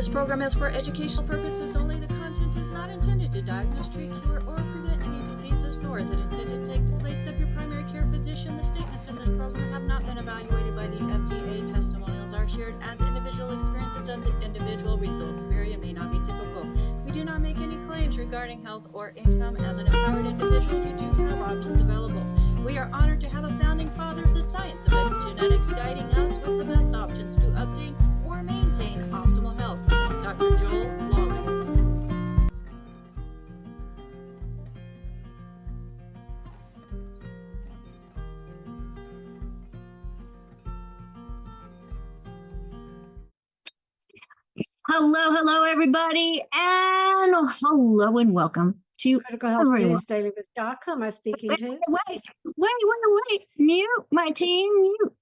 This program is for educational purposes only. The content is not intended to diagnose, treat, cure, or prevent any diseases, nor is it intended to take the place of your primary care physician. The statements in this program have not been evaluated by the FDA. Testimonials are shared as individual experiences of the individual. Results vary and may not be typical. We do not make any claims regarding health or income. As an empowered individual, you do have options available. We are honored to have a founding father of the science of epigenetics guiding us with the best options to obtain or maintain optimal health. Dr. Joel Wallach. Hello, everybody, and hello and welcome to Critical Health News Daily with Doc. Who am I speaking to? Wait. Mute, my team, mute.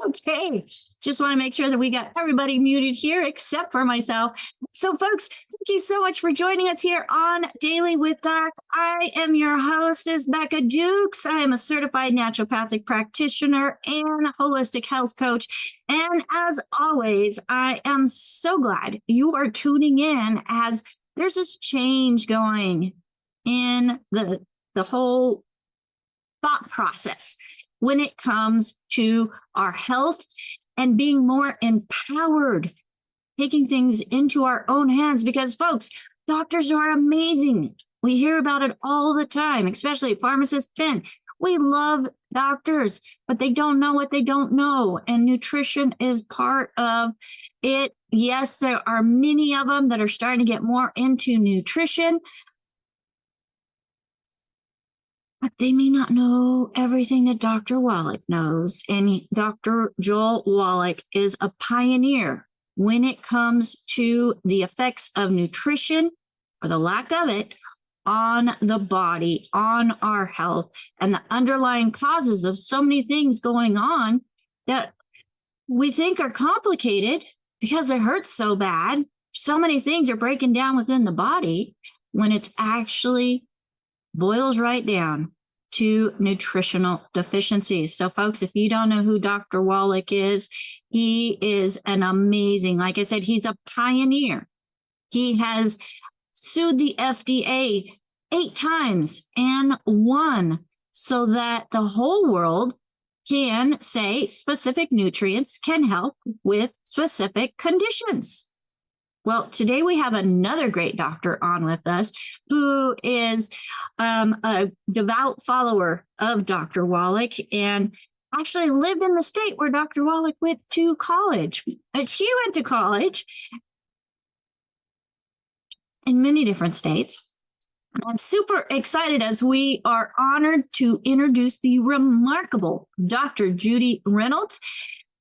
Okay, just want to make sure that we got everybody muted here except for myself. So, folks, thank you so much for joining us here on Daily with Doc. I am your hostess, Becca Dukes. I am a certified naturopathic practitioner and holistic health coach. And as always, I am so glad you are tuning in as there's this change going in the whole thought process when it comes to our health and being more empowered, taking things into our own hands. Because, folks, doctors are amazing. We hear about it all the time, especially pharmacist Ben. We love doctors, but they don't know what they don't know. And nutrition is part of it. Yes, there are many of them that are starting to get more into nutrition, but they may not know everything that Dr. Wallach knows. And Dr. Joel Wallach is a pioneer when it comes to the effects of nutrition, or the lack of it, on the body, on our health, and the underlying causes of so many things going on that we think are complicated because it hurts so bad. So many things are breaking down within the body when it's actually boils right down to nutritional deficiencies. So, folks, if you don't know who Dr. Wallach is, he is an amazing, like I said, he's a pioneer. He has sued the FDA 8 times and won so that the whole world can say specific nutrients can help with specific conditions. Well, today we have another great doctor on with us who is a devout follower of Dr. Wallach and actually lived in the state where Dr. Wallach went to college. She went to college in many different states. I'm super excited as we are honored to introduce the remarkable Dr. Judy Reynolds.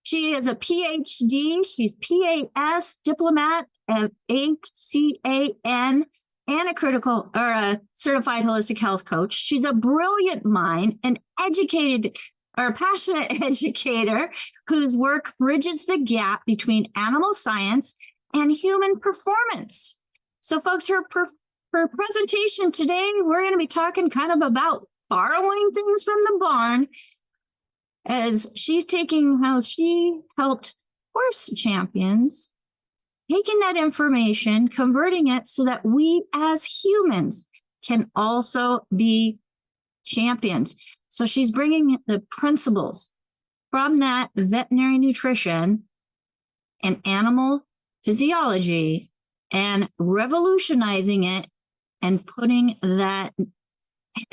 She is a PhD. She's PAS diplomat of ACAN and a certified holistic health coach. She's a brilliant mind, an educated or passionate educator whose work bridges the gap between animal science and human performance. So, folks, her presentation today, we're going to be talking kind of about borrowing things from the barn, as she's taking how she helped horse champions, taking that information, converting it so that we as humans can also be champions. So she's bringing the principles from that veterinary nutrition and animal physiology and revolutionizing it and putting that.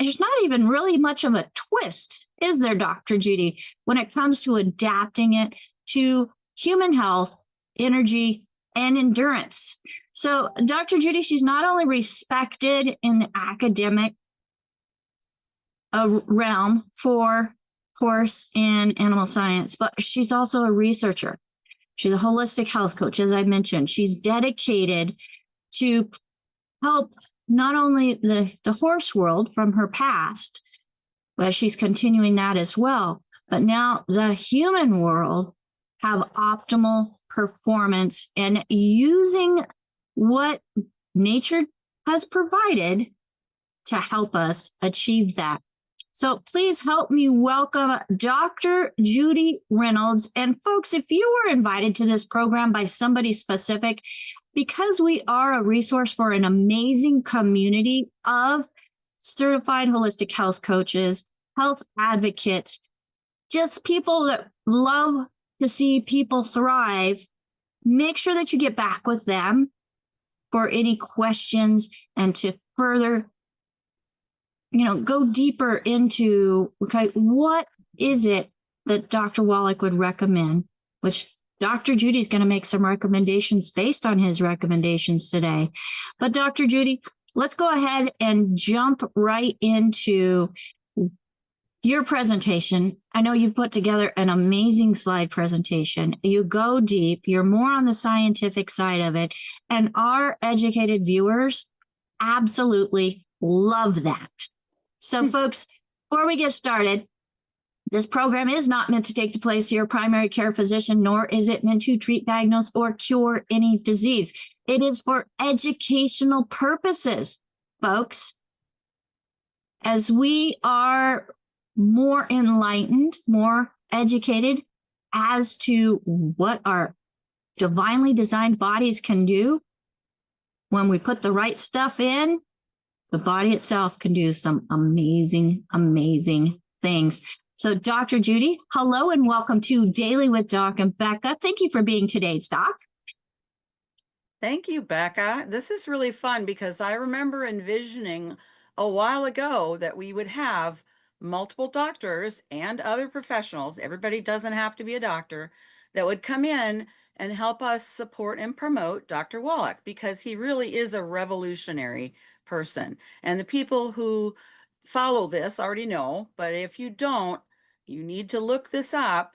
There's not even really much of a twist, is there, Dr. Judy, when it comes to adapting it to human health, energy, and endurance. So, Dr. Judy, she's not only respected in the academic realm for horse and animal science, but she's also a researcher. She's a holistic health coach, as I mentioned. She's dedicated to help not only the horse world from her past, but she's continuing that as well, but now the human world have optimal performance and using what nature has provided to help us achieve that. So please help me welcome Dr. Judy Reynolds. And folks, if you were invited to this program by somebody specific, because we are a resource for an amazing community of certified holistic health coaches, health advocates, just people that love to see people thrive, make sure that you get back with them for any questions and to further, go deeper into, okay, what is it that Dr. Wallach would recommend, which Dr. Judy is going to make some recommendations based on his recommendations today. But Dr. Judy, let's go ahead and jump right into your presentation. I know you've put together an amazing slide presentation. You go deep, you're more on the scientific side of it, and our educated viewers absolutely love that. So folks, before we get started, this program is not meant to take the place of your primary care physician, nor is it meant to treat, diagnose, or cure any disease. It is for educational purposes, folks. As we are more enlightened, more educated as to what our divinely designed bodies can do, when we put the right stuff in, the body itself can do some amazing, amazing things. So Dr. Judy, hello and welcome to Daily with Doc and Becca. Thank you for being today's doc. Thank you, Becca. This is really fun because I remember envisioning a while ago that we would have multiple doctors and other professionals, everybody doesn't have to be a doctor, that would come in and help us support and promote Dr. Wallach, because he really is a revolutionary person. And the people who follow this already know, but if you don't, you need to look this up.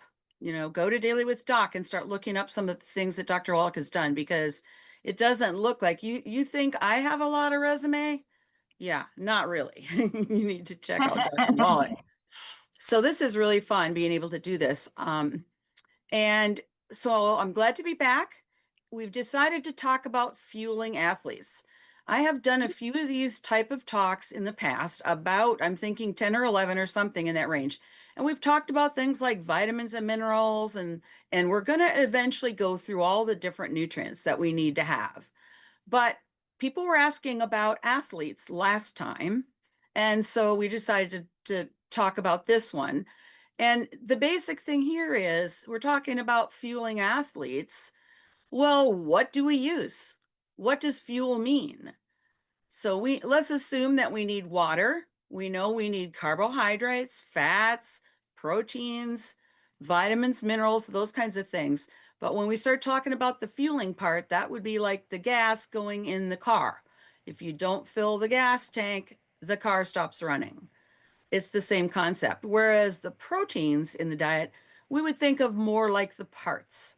Go to Daily with Doc and start looking up some of the things that Dr. Wallach has done, because it doesn't look like you think I have a lot of resume. Yeah, not really. You need to check out Dr. Wallach. So this is really fun being able to do this. And so I'm glad to be back. We've decided to talk about fueling athletes. I have done a few of these type of talks in the past about, I'm thinking 10 or 11 or something in that range. And we've talked about things like vitamins and minerals, and we're going to eventually go through all the different nutrients that we need to have. But people were asking about athletes last time. And so we decided to talk about this one. And the basic thing here is we're talking about fueling athletes. Well, what do we use? What does fuel mean? So let's assume that we need water. We know we need carbohydrates, fats, proteins, vitamins, minerals, those kinds of things. But when we start talking about the fueling part, that would be like the gas going in the car. If you don't fill the gas tank, the car stops running. It's the same concept. Whereas the proteins in the diet, we would think of more like the parts,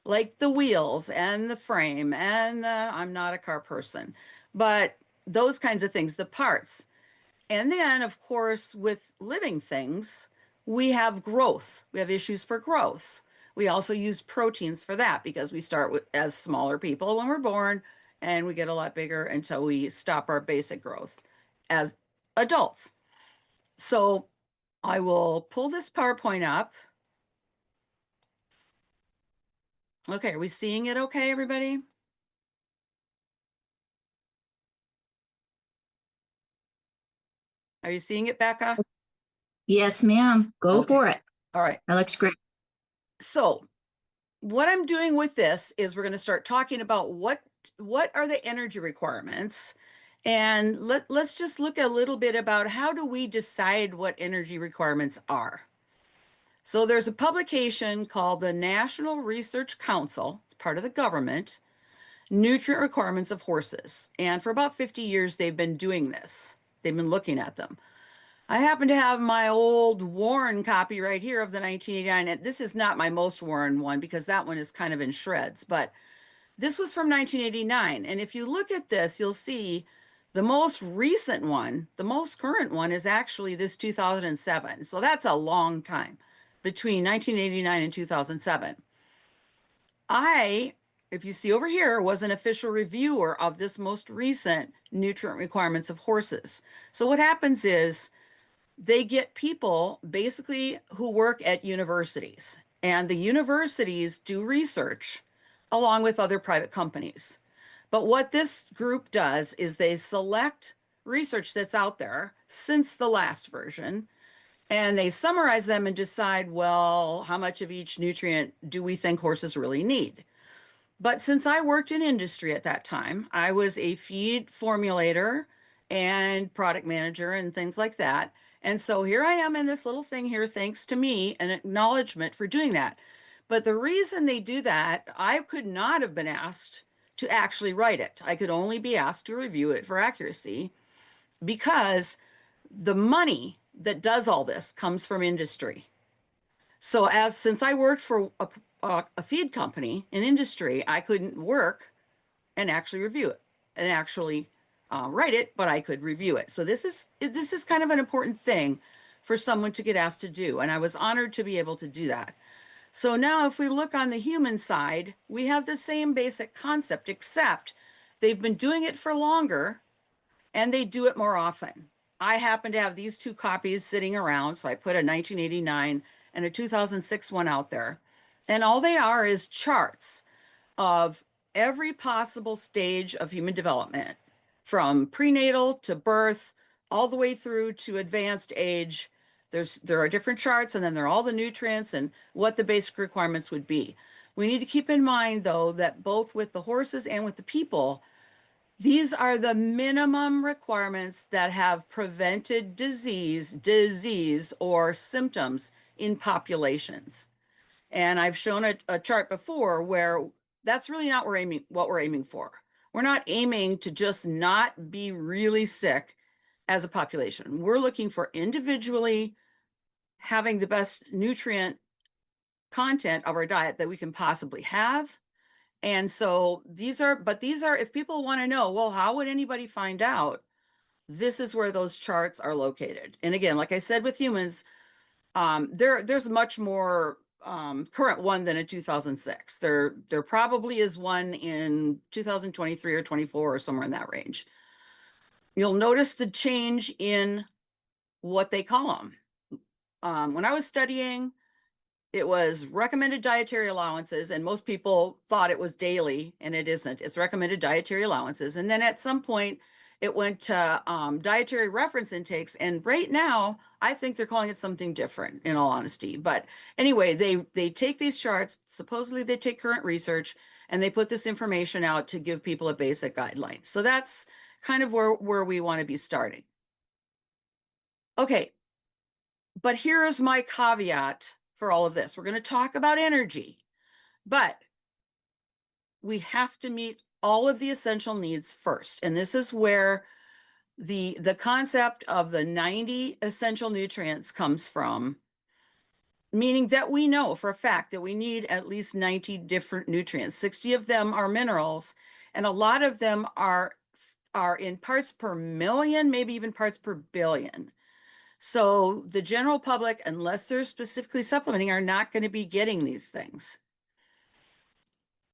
like the wheels and the frame and I'm not a car person, but those kinds of things, the parts. And then, of course, with living things, we have growth. We have issues for growth. We also use proteins for that because we start as smaller people when we're born and we get a lot bigger until we stop our basic growth as adults. So I will pull this PowerPoint up. Okay, are we seeing it okay, everybody? Are you seeing it, Becca? Yes, ma'am. Go Okay. for it. All right. That looks great. So what I'm doing with this is we're going to start talking about what are the energy requirements. And let's just look a little bit about how do we decide what energy requirements are. So there's a publication called the National Research Council, it's part of the government, Nutrient Requirements of Horses. And for about 50 years, they've been doing this. They've been looking at them. I happen to have my old worn copy right here of the 1989. And this is not my most worn one because that one is kind of in shreds, but this was from 1989. And if you look at this, you'll see the most recent one, the most current one is actually this 2007. So that's a long time between 1989 and 2007. If you see over here, was an official reviewer of this most recent nutrient requirements of horses. So what happens is they get people basically who work at universities, and the universities do research along with other private companies. But what this group does is they select research that's out there since the last version, and they summarize them and decide, well, how much of each nutrient do we think horses really need? But since I worked in industry at that time, I was a feed formulator and product manager and things like that. And so here I am in this little thing here, thanks to me, an acknowledgement for doing that. But the reason they do that, I could not have been asked to actually write it. I could only be asked to review it for accuracy because the money that does all this comes from industry. So since I worked for a feed company in industry, I couldn't work and actually review it and actually write it, but I could review it. So this is kind of an important thing for someone to get asked to do, and I was honored to be able to do that. So now if we look on the human side, we have the same basic concept, except they've been doing it for longer and they do it more often. I happen to have these two copies sitting around, so I put a 1989 and a 2006 one out there. And all they are is charts of every possible stage of human development, from prenatal to birth, all the way through to advanced age. There are different charts, and then there are all the nutrients and what the basic requirements would be. We need to keep in mind, though, that both with the horses and with the people, these are the minimum requirements that have prevented disease or symptoms in populations. And I've shown a chart before where that's really not what we're aiming for. We're not aiming to just not be really sick as a population. We're looking for individually having the best nutrient content of our diet that we can possibly have. And so these are, if people want to know, well, how would anybody find out? This is where those charts are located. And again, like I said, with humans, there's much more current one than in 2006. There probably is one in 2023 or 24 or somewhere in that range. You'll notice the change in what they call them. When I was studying, it was recommended dietary allowances, and most people thought it was daily, and it isn't. It's recommended dietary allowances. And then at some point, it went to dietary reference intakes. And right now, I think they're calling it something different, in all honesty. But anyway, they take these charts, supposedly they take current research, and they put this information out to give people a basic guideline. So that's kind of where we want to be starting. Okay, but here's my caveat for all of this. We're going to talk about energy, but we have to meet all of the essential needs first. And this is where the concept of the 90 essential nutrients comes from, meaning that we know for a fact that we need at least 90 different nutrients. 60 of them are minerals, and a lot of them are in parts per million, maybe even parts per billion. So the general public, unless they're specifically supplementing, are not going to be getting these things.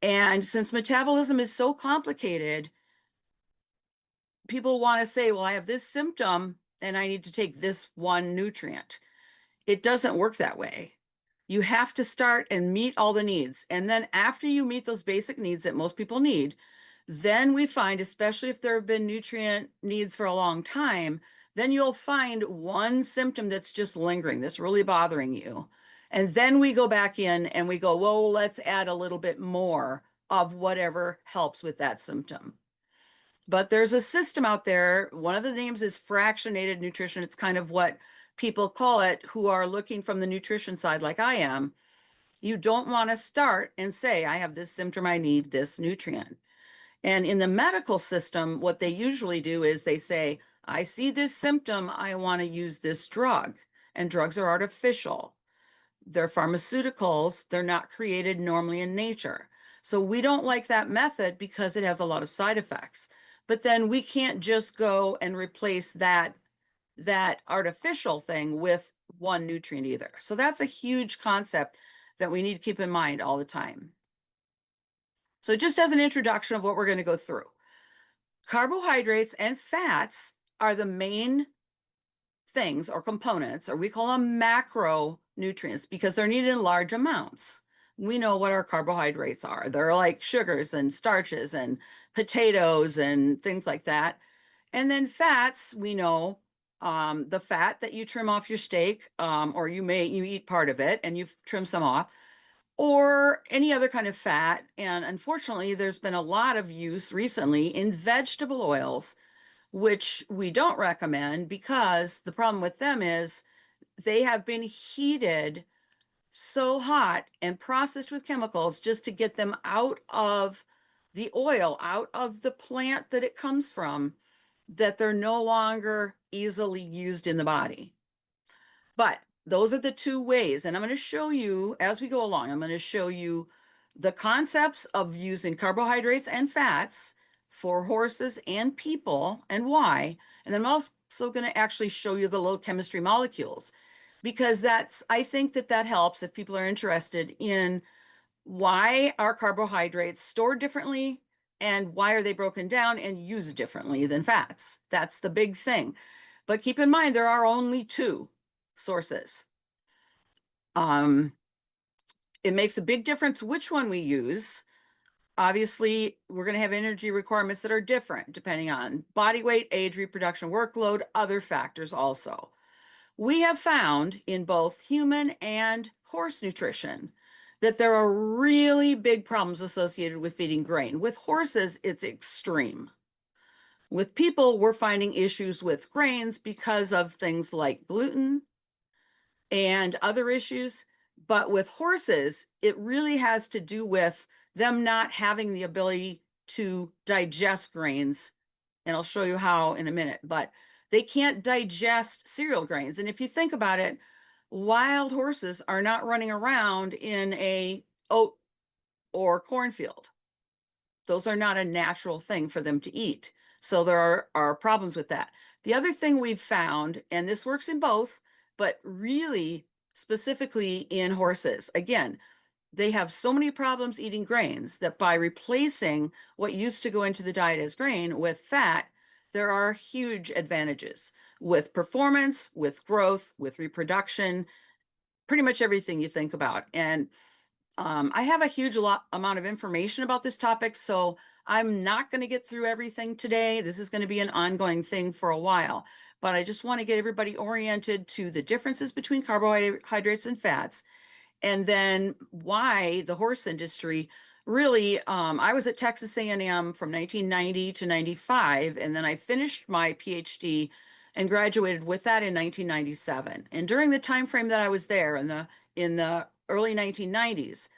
And since metabolism is so complicated, people want to say, well, I have this symptom and I need to take this one nutrient. It doesn't work that way. You have to start and meet all the needs. And then after you meet those basic needs that most people need, then we find, especially if there have been nutrient needs for a long time, then you'll find one symptom that's just lingering, that's really bothering you. And then we go back in and we go, well, let's add a little bit more of whatever helps with that symptom. But there's a system out there. One of the names is fractionated nutrition. It's kind of what people call it who are looking from the nutrition side like I am. You don't want to start and say, I have this symptom, I need this nutrient. And in the medical system, what they usually do is they say, I see this symptom, I want to use this drug. And drugs are artificial. They're pharmaceuticals. They're not created normally in nature. So we don't like that method because it has a lot of side effects. But then we can't just go and replace that artificial thing with one nutrient either. So that's a huge concept that we need to keep in mind all the time. So just as an introduction of what we're going to go through, carbohydrates and fats are the main things or components, or we call them macronutrients because they're needed in large amounts. we know what our carbohydrates are. They're like sugars and starches and potatoes and things like that. And then fats, we know the fat that you trim off your steak, or you eat part of it and you trim some off, or any other kind of fat. And unfortunately, there's been a lot of use recently in vegetable oils, which we don't recommend because the problem with them is they have been heated so hot and processed with chemicals just to get them out of the oil, out of the plant that it comes from, that they're no longer easily used in the body. But those are the two ways. And I'm going to show you as we go along, I'm going to show you the concepts of using carbohydrates and fats for horses and people and why. And then I'm also going to actually show you the little chemistry molecules, because I think that helps if people are interested in why are carbohydrates stored differently and why are they broken down and used differently than fats. That's the big thing. But keep in mind, there are only two sources. It makes a big difference which one we use. Obviously, we're going to have energy requirements that are different depending on body weight, age, reproduction, workload, other factors also. We have found in both human and horse nutrition that there are really big problems associated with feeding grain. With horses, it's extreme. With people, we're finding issues with grains because of things like gluten and other issues. But with horses, it really has to do with them not having the ability to digest grains. And I'll show you how in a minute, but they can't digest cereal grains. And if you think about it, wild horses are not running around in a oat or cornfield. Those are not a natural thing for them to eat. So there are problems with that. The other thing we've found, and this works in both, but really specifically in horses, again, they have so many problems eating grains that by replacing what used to go into the diet as grain with fat, there are huge advantages with performance, with growth, with reproduction, pretty much everything you think about. And I have a huge amount of information about this topic, so I'm not going to get through everything today. This is going to be an ongoing thing for a while, but I just want to get everybody oriented to the differences between carbohydrates and fats, and then why the horse industry really, I was at Texas A&M from 1990 to 95, and then I finished my PhD and graduated with that in 1997. And during the time frame that I was there in the early 1990s,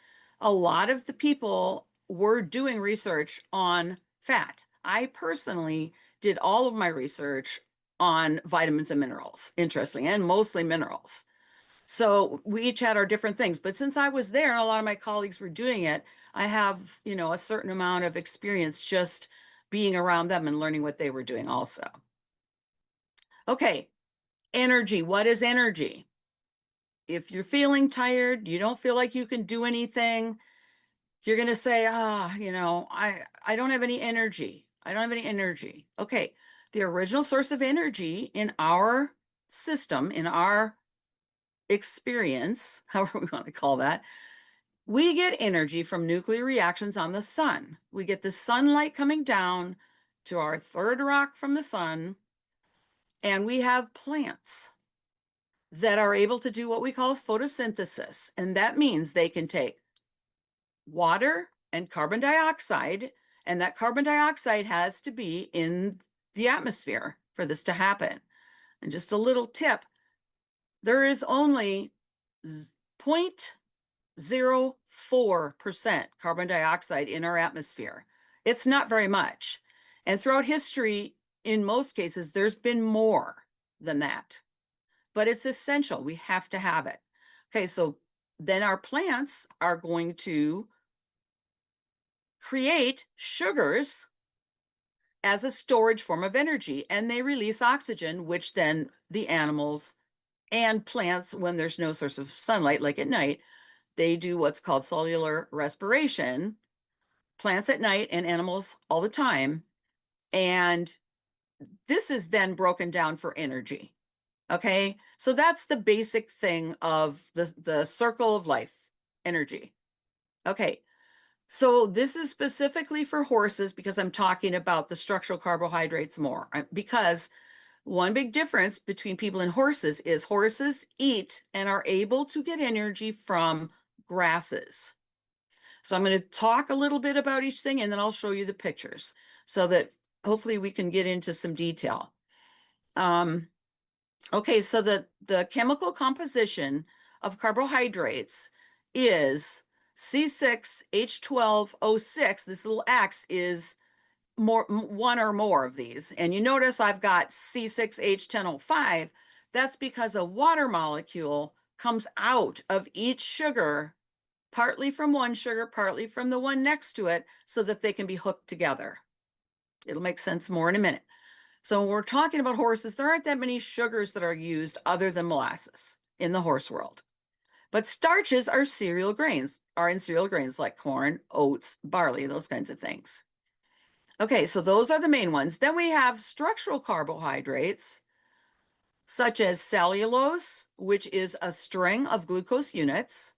a lot of the people were doing research on fat. I personally did all of my research on vitamins and minerals, interestingly, and mostly minerals. So we each had our different things. But since I was there and a lot of my colleagues were doing it, I have, a certain amount of experience just being around them and learning what they were doing also. Okay, energy. What is energy? If you're feeling tired, you don't feel like you can do anything, you're going to say, I don't have any energy. I don't have any energy. Okay, the original source of energy in our system, in our experience, however we want to call that, we get energy from nuclear reactions on the sun. We get the sunlight coming down to our third rock from the sun, and we have plants that are able to do what we call photosynthesis. And that means they can take water and carbon dioxide, and that carbon dioxide has to be in the atmosphere for this to happen. And just a little tip, there is only 0.04% carbon dioxide in our atmosphere. It's not very much. And throughout history, in most cases, there's been more than that. But it's essential. We have to have it. Okay, so then our plants are going to create sugars as a storage form of energy, and they release oxygen, which then the animals and plants, when there's no source of sunlight, like at night, they do what's called cellular respiration, plants at night and animals all the time. And this is then broken down for energy. Okay, so that's the basic thing of the circle of life, energy. Okay, so this is specifically for horses because I'm talking about the structural carbohydrates more. Because one big difference between people and horses is horses eat and are able to get energy from grasses. So I'm going to talk a little bit about each thing and then I'll show you the pictures so that hopefully we can get into some detail. Okay, so the chemical composition of carbohydrates is C6H12O6. This little X is one or more of these. And you notice I've got C6H10O5. That's because a water molecule comes out of each sugar, partly from one sugar, partly from the one next to it, so that they can be hooked together. It'll make sense more in a minute. So when we're talking about horses, there aren't that many sugars that are used other than molasses in the horse world. But starches are in cereal grains like corn, oats, barley, those kinds of things. Okay, so those are the main ones. Then we have structural carbohydrates, such as cellulose, which is a string of glucose units,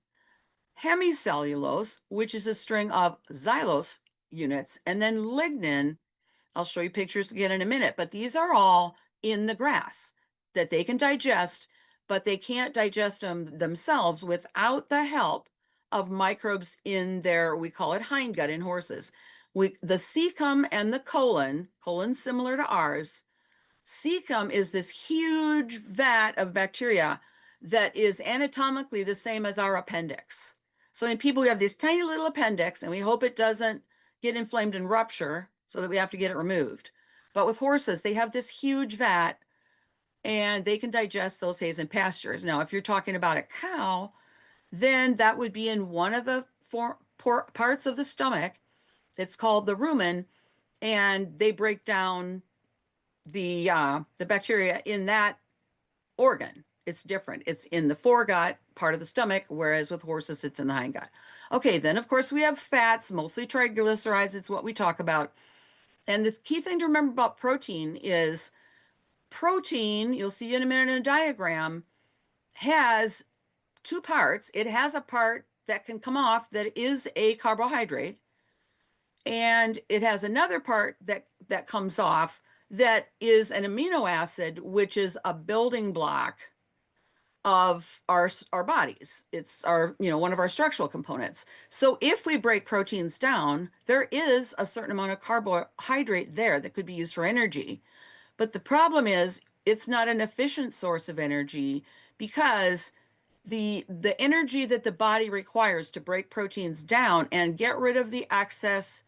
hemicellulose, which is a string of xylose units, and then lignin. I'll show you pictures again in a minute, but these are all in the grass that they can digest, but they can't digest them themselves without the help of microbes in their, we call it hindgut in horses. The cecum and the colon similar to ours. Cecum is this huge vat of bacteria that is anatomically the same as our appendix. So in people, we have this tiny little appendix and we hope it doesn't get inflamed and rupture so that we have to get it removed. But with horses, they have this huge vat and they can digest those hays in pastures. Now, if you're talking about a cow, then that would be in one of the parts of the stomach. It's called the rumen, and they break down the bacteria in that organ. It's different. It's in the foregut part of the stomach, whereas with horses, it's in the hindgut. Okay, then of course we have fats, mostly triglycerides. It's what we talk about. And the key thing to remember about protein is protein, you'll see in a minute in a diagram, has two parts. It has a part that can come off that is a carbohydrate, and it has another part that comes off that is an amino acid, which is a building block of our bodies. It's our, one of our structural components. So if we break proteins down, there is a certain amount of carbohydrate there that could be used for energy. But the problem is it's not an efficient source of energy because the energy that the body requires to break proteins down and get rid of the excess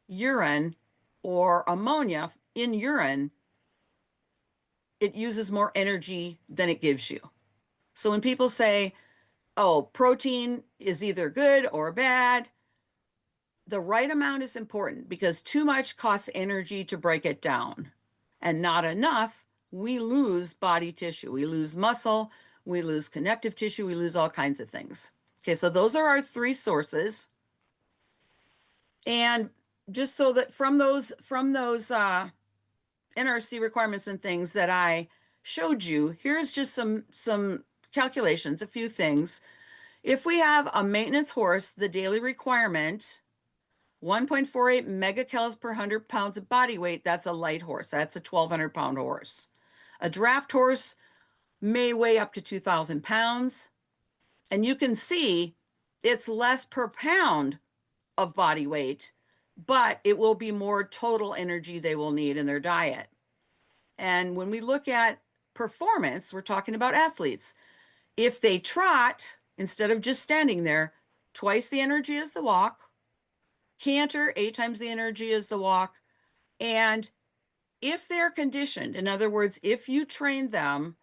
urine or ammonia in urine, it uses more energy than it gives you. So when people say, oh, protein is either good or bad, the right amount is important because too much costs energy to break it down. And not enough, we lose body tissue. We lose muscle, we lose connective tissue, we lose all kinds of things. Okay, so those are our three sources. And just so that from those NRC requirements and things that I showed you, here's just some calculations, a few things. If we have a maintenance horse, the daily requirement, 1.48 megacalories per 100 pounds of body weight, that's a light horse. That's a 1,200 pound horse. A draft horse may weigh up to 2,000 pounds. And you can see it's less per pound of body weight, but it will be more total energy they will need in their diet. And when we look at performance, we're talking about athletes. If they trot, instead of just standing there, twice the energy as the walk, canter 8 times the energy as the walk, and if they're conditioned, in other words, if you train them,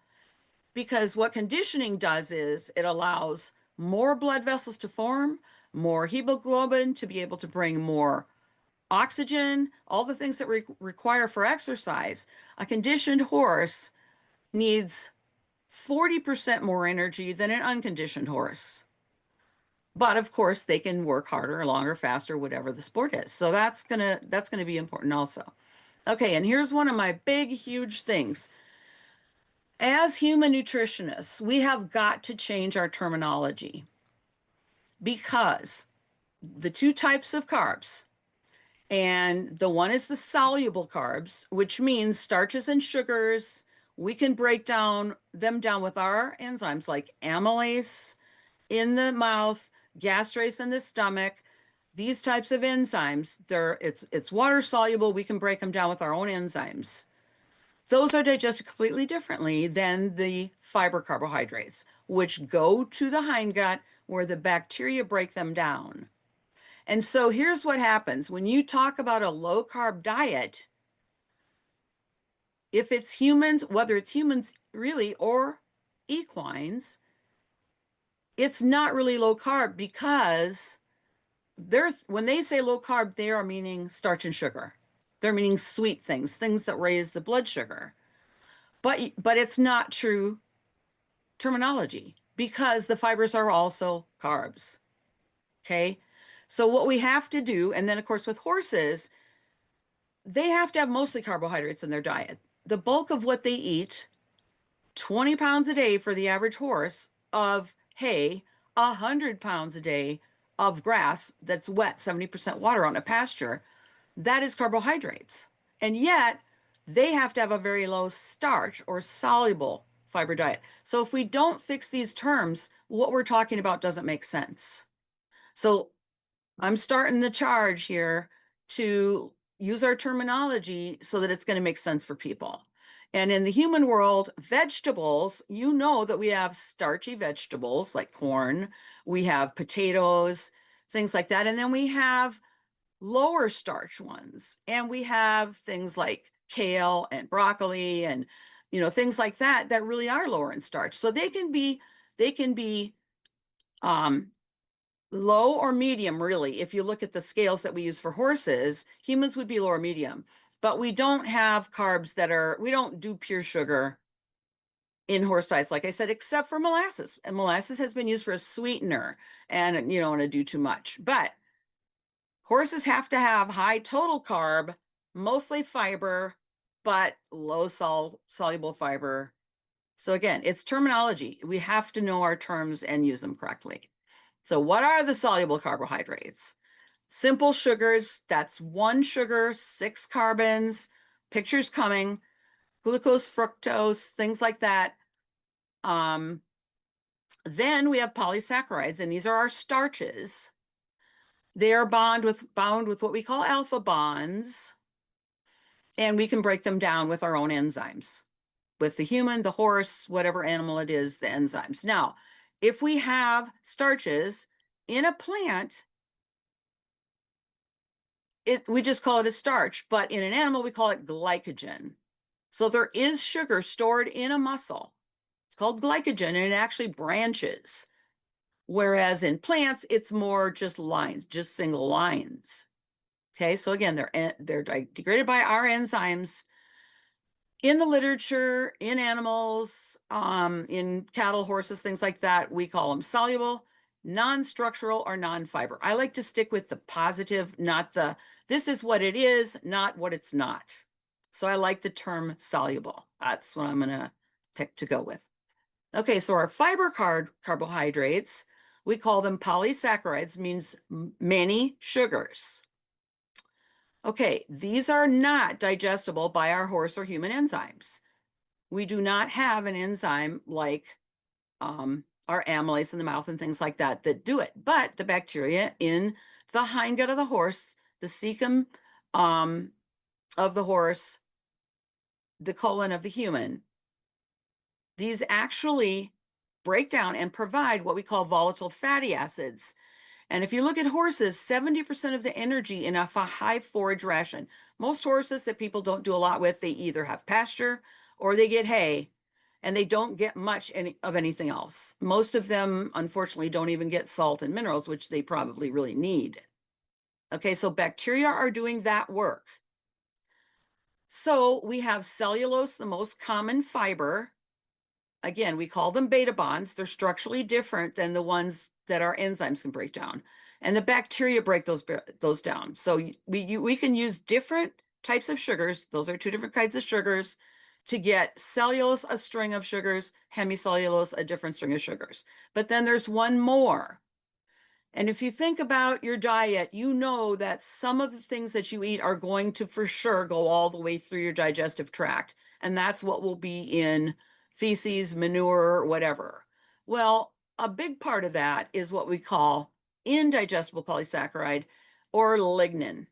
because what conditioning does is it allows more blood vessels to form, more hemoglobin to be able to bring more oxygen, all the things that require for exercise. A conditioned horse needs 40% more energy than an unconditioned horse. But of course, they can work harder, longer, faster, whatever the sport is. So that's gonna be important also. Okay, and here's one of my big, huge things. As human nutritionists, we have got to change our terminology because the two types of carbs. And the one is the soluble carbs, which means starches and sugars. We can break them down with our enzymes like amylase in the mouth, gastrase in the stomach. These types of enzymes, it's water soluble. We can break them down with our own enzymes. Those are digested completely differently than the fiber carbohydrates, which go to the hindgut where the bacteria break them down. And so here's what happens when you talk about a low carb diet. If it's humans, whether it's humans really or equines, it's not really low carb because when they say low carb, they are meaning starch and sugar. They're meaning sweet things that raise the blood sugar. But it's not true terminology because the fibers are also carbs. Okay? So what we have to do, and then of course with horses, they have to have mostly carbohydrates in their diet. The bulk of what they eat, 20 pounds a day for the average horse of hay, 100 pounds a day of grass that's wet, 70% water on a pasture, that is carbohydrates. And yet they have to have a very low starch or soluble fiber diet. So if we don't fix these terms, what we're talking about doesn't make sense. So I'm starting the charge here to use our terminology so that it's going to make sense for people. And in the human world, vegetables, you know that we have starchy vegetables like corn, we have potatoes, things like that. And then we have lower starch ones. And we have things like kale and broccoli and, things like that that really are lower in starch. So they can be low or medium, really. If you look at the scales that we use for horses, humans would be low or medium. But we don't have carbs we don't do pure sugar in horse diets, like I said, except for molasses. And molasses has been used for a sweetener, and you don't want to do too much. But horses have to have high total carb, mostly fiber, but low soluble fiber. So again, it's terminology. We have to know our terms and use them correctly. So what are the soluble carbohydrates? Simple sugars, that's one sugar, 6 carbons, pictures coming, glucose, fructose, things like that. Then we have polysaccharides, and these are our starches. They are bound with what we call alpha bonds, and we can break them down with our own enzymes. With the human, the horse, whatever animal it is, the enzymes. Now, if we have starches in a plant, we just call it a starch, but in an animal, we call it glycogen. So there is sugar stored in a muscle. It's called glycogen, and it actually branches. Whereas in plants, it's more just lines, just single lines. Okay, so again, they're degraded by our enzymes. In the literature, in animals, in cattle, horses, things like that, we call them soluble, non-structural, or non-fiber. I like to stick with the positive, not this is what it is, not what it's not. So I like the term soluble. That's what I'm going to pick to go with. Okay, so our fiber carbohydrates, we call them polysaccharides, means many sugars. Okay, these are not digestible by our horse or human enzymes. We do not have an enzyme like our amylase in the mouth and things like that do it. But the bacteria in the hindgut of the horse, the cecum of the horse, the colon of the human, these actually break down and provide what we call volatile fatty acids. And if you look at horses, 70% of the energy in a high forage ration. Most horses that people don't do a lot with, they either have pasture or they get hay, and they don't get much of anything else. Most of them, unfortunately, don't even get salt and minerals, which they probably really need. Okay, so bacteria are doing that work. So we have cellulose, the most common fiber. Again, we call them beta bonds. They're structurally different than the ones that our enzymes can break down. And the bacteria break those down. So we can use different types of sugars. Those are 2 different kinds of sugars to get cellulose, a string of sugars, hemicellulose, a different string of sugars. But then there's one more. And if you think about your diet, you know that some of the things that you eat are going to for sure go all the way through your digestive tract. And that's what will be in feces, manure, whatever. Well, a big part of that is what we call indigestible polysaccharide or lignin.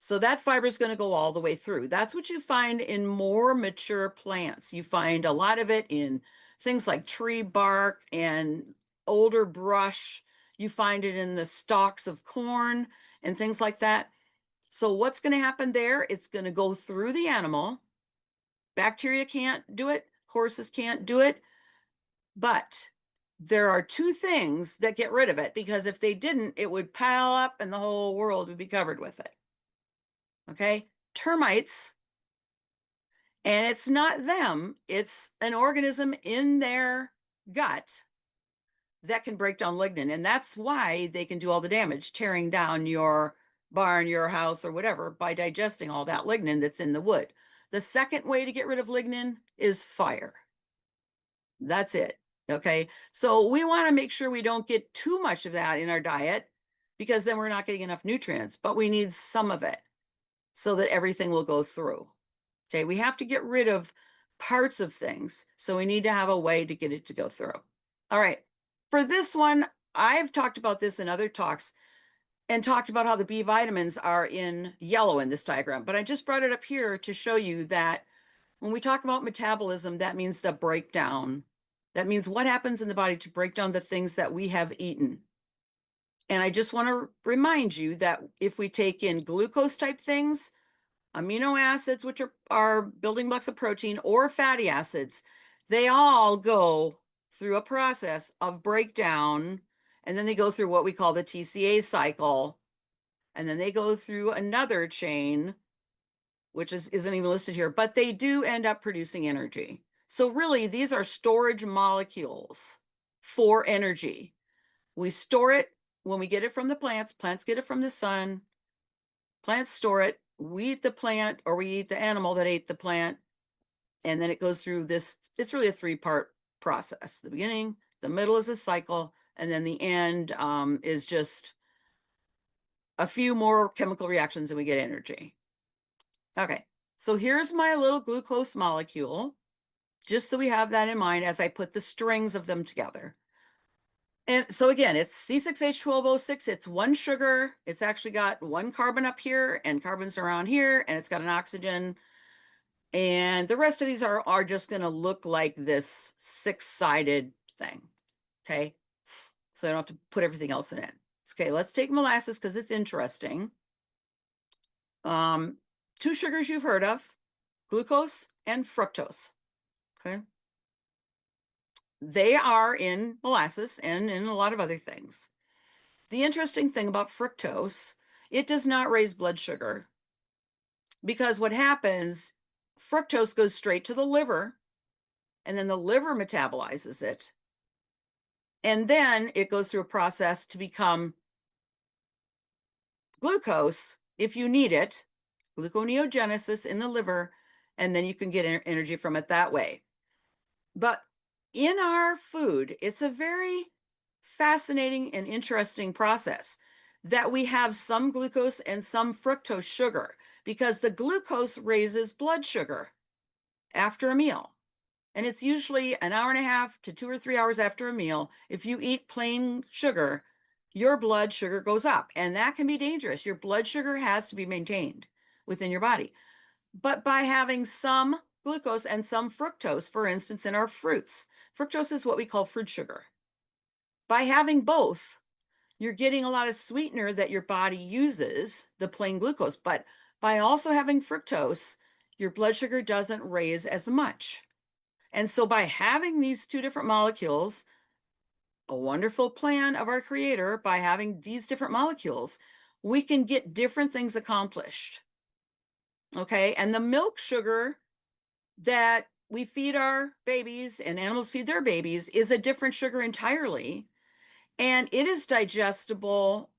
So that fiber is going to go all the way through. That's what you find in more mature plants. You find a lot of it in things like tree bark and older brush. You find it in the stalks of corn and things like that. So what's going to happen there? It's going to go through the animal. Bacteria can't do it. Horses can't do it. But there are two things that get rid of it, because if they didn't, it would pile up and the whole world would be covered with it. Okay, termites, and it's not them, it's an organism in their gut that can break down lignin, and that's why they can do all the damage, tearing down your barn, your house, or whatever, by digesting all that lignin that's in the wood. The second way to get rid of lignin is fire. That's it. Okay, so we want to make sure we don't get too much of that in our diet, because then we're not getting enough nutrients, but we need some of it so that everything will go through. Okay, we have to get rid of parts of things, so we need to have a way to get it to go through. All right, for this one, I've talked about this in other talks and talked about how the B vitamins are in yellow in this diagram, but I just brought it up here to show you that when we talk about metabolism, that means the breakdown. That means what happens in the body to break down the things that we have eaten. And I just want to remind you that if we take in glucose type things, amino acids, which are building blocks of protein, or fatty acids, they all go through a process of breakdown, and then they go through what we call the TCA cycle, and then they go through another chain, which isn't even listed here, but they do end up producing energy. So really, these are storage molecules for energy. We store it when we get it from the plants. Plants get it from the sun. Plants store it. We eat the plant, or we eat the animal that ate the plant. And then it goes through this. It's really a three-part process. The beginning, the middle is a cycle, and then the end is just a few more chemical reactions and we get energy. Okay, so here's my little glucose molecule, just so we have that in mind as I put the strings of them together. And so again, it's C6H12O6. It's one sugar. It's actually got one carbon up here and carbons around here, and it's got an oxygen. And the rest of these are just going to look like this six-sided thing. Okay, so I don't have to put everything else in it. Okay, let's take molasses because it's interesting. Two sugars you've heard of, glucose and fructose. Okay. They are in molasses and in a lot of other things. The interesting thing about fructose, it does not raise blood sugar, because what happens, fructose goes straight to the liver, and then the liver metabolizes it. And then it goes through a process to become glucose if you need it, gluconeogenesis in the liver, and then you can get energy from it that way. But in our food, it's a very fascinating and interesting process that we have some glucose and some fructose sugar, because the glucose raises blood sugar after a meal. And it's usually an hour and a half to 2 or 3 hours after a meal. If you eat plain sugar, your blood sugar goes up, and that can be dangerous. Your blood sugar has to be maintained within your body. But by having some glucose and some fructose, for instance, in our fruits, fructose is what we call fruit sugar. By having both, you're getting a lot of sweetener that your body uses, the plain glucose. But by also having fructose, your blood sugar doesn't raise as much. And so by having these two different molecules, a wonderful plan of our creator, by having these different molecules, we can get different things accomplished. Okay, and the milk sugar that we feed our babies and animals feed their babies is a different sugar entirely. And it is digestible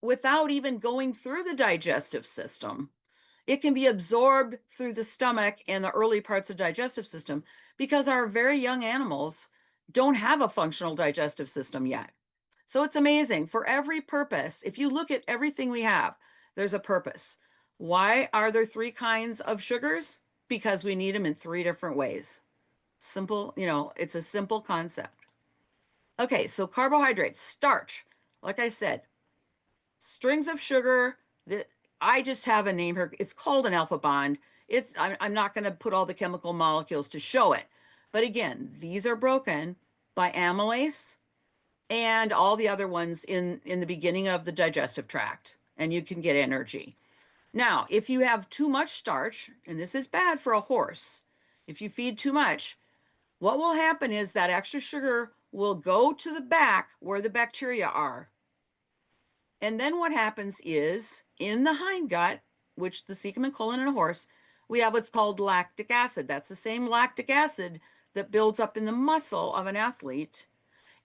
without even going through the digestive system. It can be absorbed through the stomach and the early parts of the digestive system, because our very young animals don't have a functional digestive system yet. So it's amazing. For every purpose, if you look at everything we have, there's a purpose. Why are there 3 kinds of sugars? Because we need them in 3 different ways. Simple, you know, it's a simple concept. Okay, so carbohydrates, starch. Like I said, strings of sugar that I just have a name here. It's called an alpha bond. I'm not going to put all the chemical molecules to show it. But again, these are broken by amylase and all the other ones in the beginning of the digestive tract, and you can get energy. Now, if you have too much starch, and this is bad for a horse, if you feed too much, what will happen is that extra sugar will go to the back where the bacteria are. And then what happens is in the hindgut, which the cecum and colon in a horse, we have what's called lactic acid. That's the same lactic acid that builds up in the muscle of an athlete.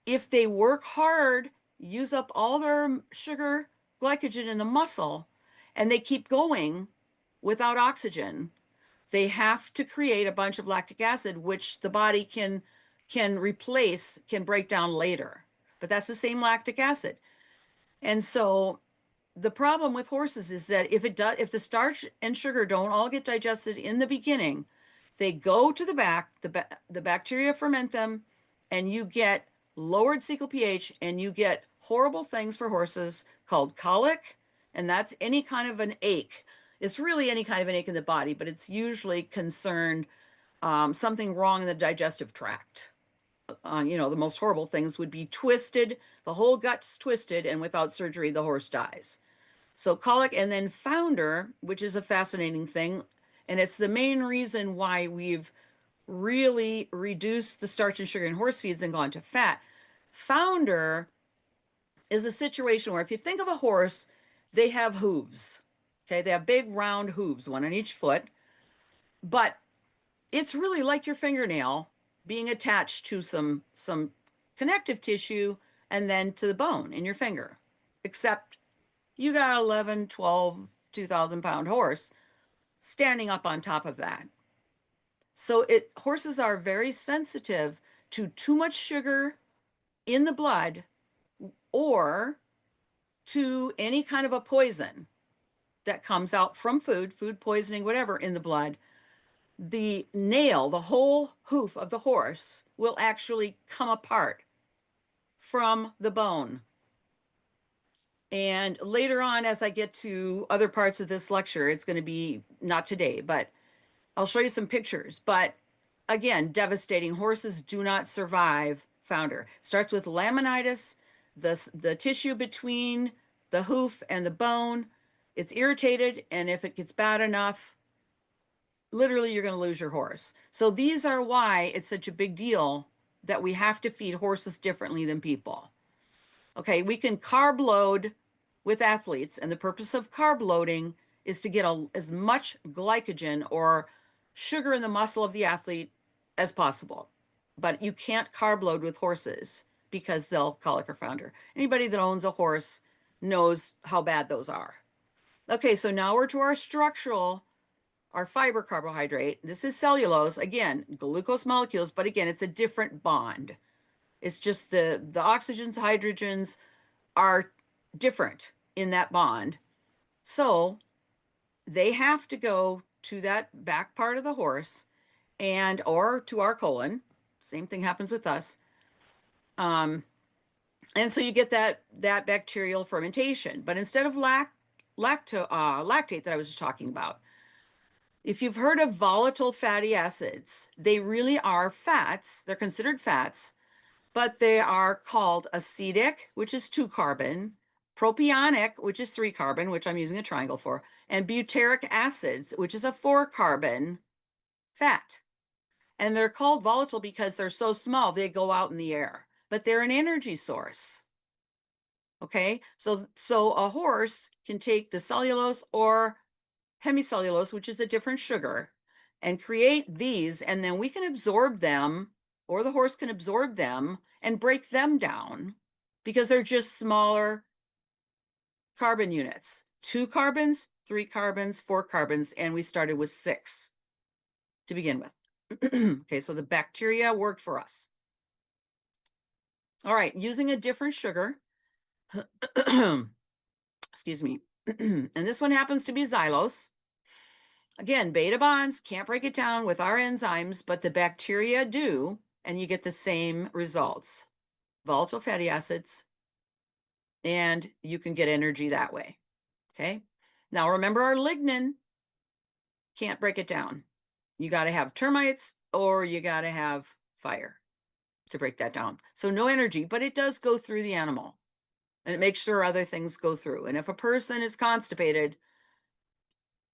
If they work hard, use up all their sugar, glycogen in the muscle, and they keep going without oxygen, they have to create a bunch of lactic acid, which the body can replace, can break down later. But that's the same lactic acid. And so the problem with horses is that if the starch and sugar don't all get digested in the beginning, they go to the back, the bacteria ferment them, and you get lowered cecal pH, and you get horrible things for horses called colic, and that's any kind of an ache. It's really any kind of an ache in the body, but it's usually concerned something wrong in the digestive tract. You know, the most horrible things would be twisted, the whole gut's twisted, and without surgery, the horse dies. So colic, and then founder, which is a fascinating thing, and it's the main reason why we've really reduced the starch and sugar in horse feeds and gone to fat. Founder is a situation where if you think of a horse, they have hooves. Okay, they have big round hooves, one on each foot, but it's really like your fingernail being attached to some connective tissue and then to the bone in your finger, except you got 11, 12, 2,000-pound horse standing up on top of that. So horses are very sensitive to too much sugar in the blood or to any kind of a poison that comes out from food poisoning, whatever, in the blood. The nail, the whole hoof of the horse will actually come apart from the bone. And later on, as I get to other parts of this lecture, it's going to be not today, but I'll show you some pictures. But again, devastating. Horses do not survive founder. Starts with laminitis, the tissue between the hoof and the bone. It's irritated, and if it gets bad enough, literally you're going to lose your horse. So these are why it's such a big deal that we have to feed horses differently than people. Okay, we can carb load with athletes, and the purpose of carb loading is to get as much glycogen or sugar in the muscle of the athlete as possible. But you can't carb load with horses because they'll colic or founder. Anybody that owns a horse knows how bad those are. Okay, so now we're to our structural, our fiber carbohydrate. This is cellulose, again, glucose molecules, but again, it's a different bond. It's just the oxygens, hydrogens are different in that bond. So they have to go to that back part of the horse or to our colon. Same thing happens with us. And so you get that bacterial fermentation. But instead of lactate that I was just talking about, if you've heard of volatile fatty acids, they really are fats. They're considered fats, but they are called acetic, which is 2-carbon, propionic, which is 3-carbon, which I'm using a triangle for, and butyric acids, which is a 4-carbon fat. And they're called volatile because they're so small, they go out in the air, but they're an energy source. Okay, so a horse can take the cellulose or hemicellulose, which is a different sugar, and create these, and then we can absorb them, or the horse can absorb them and break them down because they're just smaller carbon units. 2 carbons, 3 carbons, 4 carbons, and we started with 6 to begin with. Okay, so the bacteria worked for us. All right, using a different sugar, Excuse me. And this one happens to be xylose. Again, beta bonds can't break it down with our enzymes, but the bacteria do, and you get the same results. Volatile fatty acids, and you can get energy that way. Okay. Now remember, our lignin can't break it down. You got to have termites or you got to have fire to break that down. So no energy, but it does go through the animal and it makes sure other things go through. And if a person is constipated,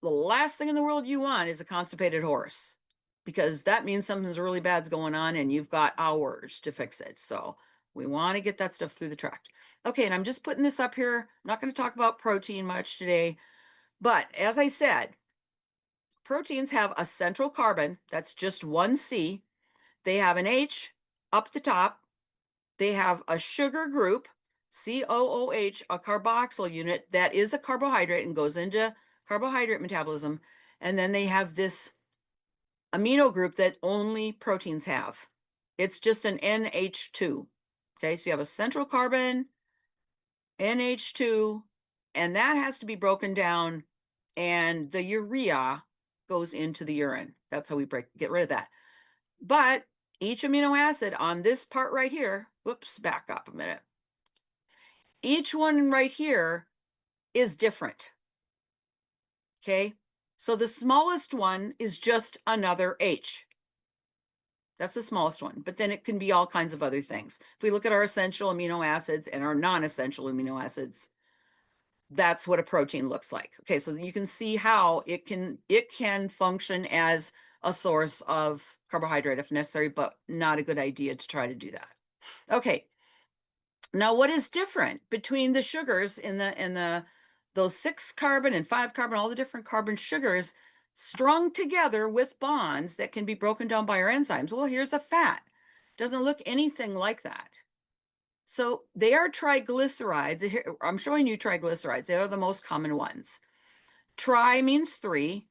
the last thing in the world you want is a constipated horse, because that means something's really bad's going on and you've got hours to fix it. So we want to get that stuff through the tract. Okay, and I'm just putting this up here. I'm not going to talk about protein much today, but as I said, proteins have a central carbon, that's just one C. They have an H up the top. They have a sugar group, COOH, a carboxyl unit that is a carbohydrate and goes into carbohydrate metabolism. And then they have this amino group that only proteins have. It's just an NH2. Okay, so you have a central carbon, NH2, and that has to be broken down, and the urea goes into the urine. That's how we get rid of that. But each amino acid on this part right here, whoops, back up a minute. Each one right here is different. Okay, so the smallest one is just another H. That's the smallest one, but then it can be all kinds of other things. If we look at our essential amino acids and our non-essential amino acids, that's what a protein looks like. Okay, so you can see how it can function as a source of carbohydrate if necessary, but not a good idea to try to do that. Okay, now what is different between the sugars in those 6 carbon and 5 carbon, all the different carbon sugars strung together with bonds that can be broken down by our enzymes? Well, here's a fat. Doesn't look anything like that. So they are triglycerides. I'm showing you triglycerides. They are the most common ones. Tri means 3.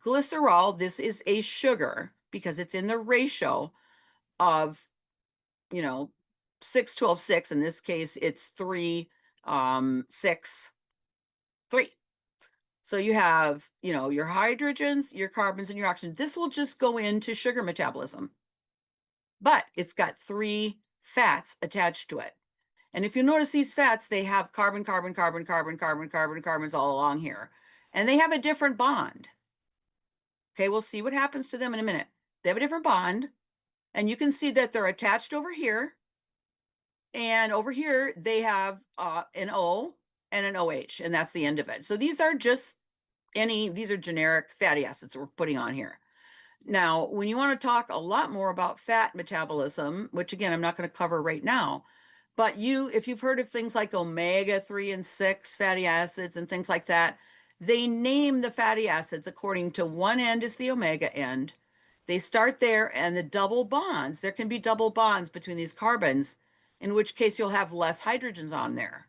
Glycerol, this is a sugar because it's in the ratio of, 6, 12, 6. In this case, it's 3, 6, 3. So you have, your hydrogens, your carbons, and your oxygen. This will just go into sugar metabolism, but it's got 3 fats attached to it. And if you notice these fats, they have carbon, carbon, carbon, carbon, carbon, carbon, carbons all along here. And they have a different bond. Okay, we'll see what happens to them in a minute. They have a different bond. And you can see that they're attached over here. And over here, they have an O and an OH, and that's the end of it. So these are just these are generic fatty acids that we're putting on here. Now, when you want to talk a lot more about fat metabolism, which again, I'm not going to cover right now, but if you've heard of things like omega-3 and 6 fatty acids and things like that, they name the fatty acids according to one end is the omega end. They start there, and the double bonds, there can be double bonds between these carbons, in which case you'll have less hydrogens on there.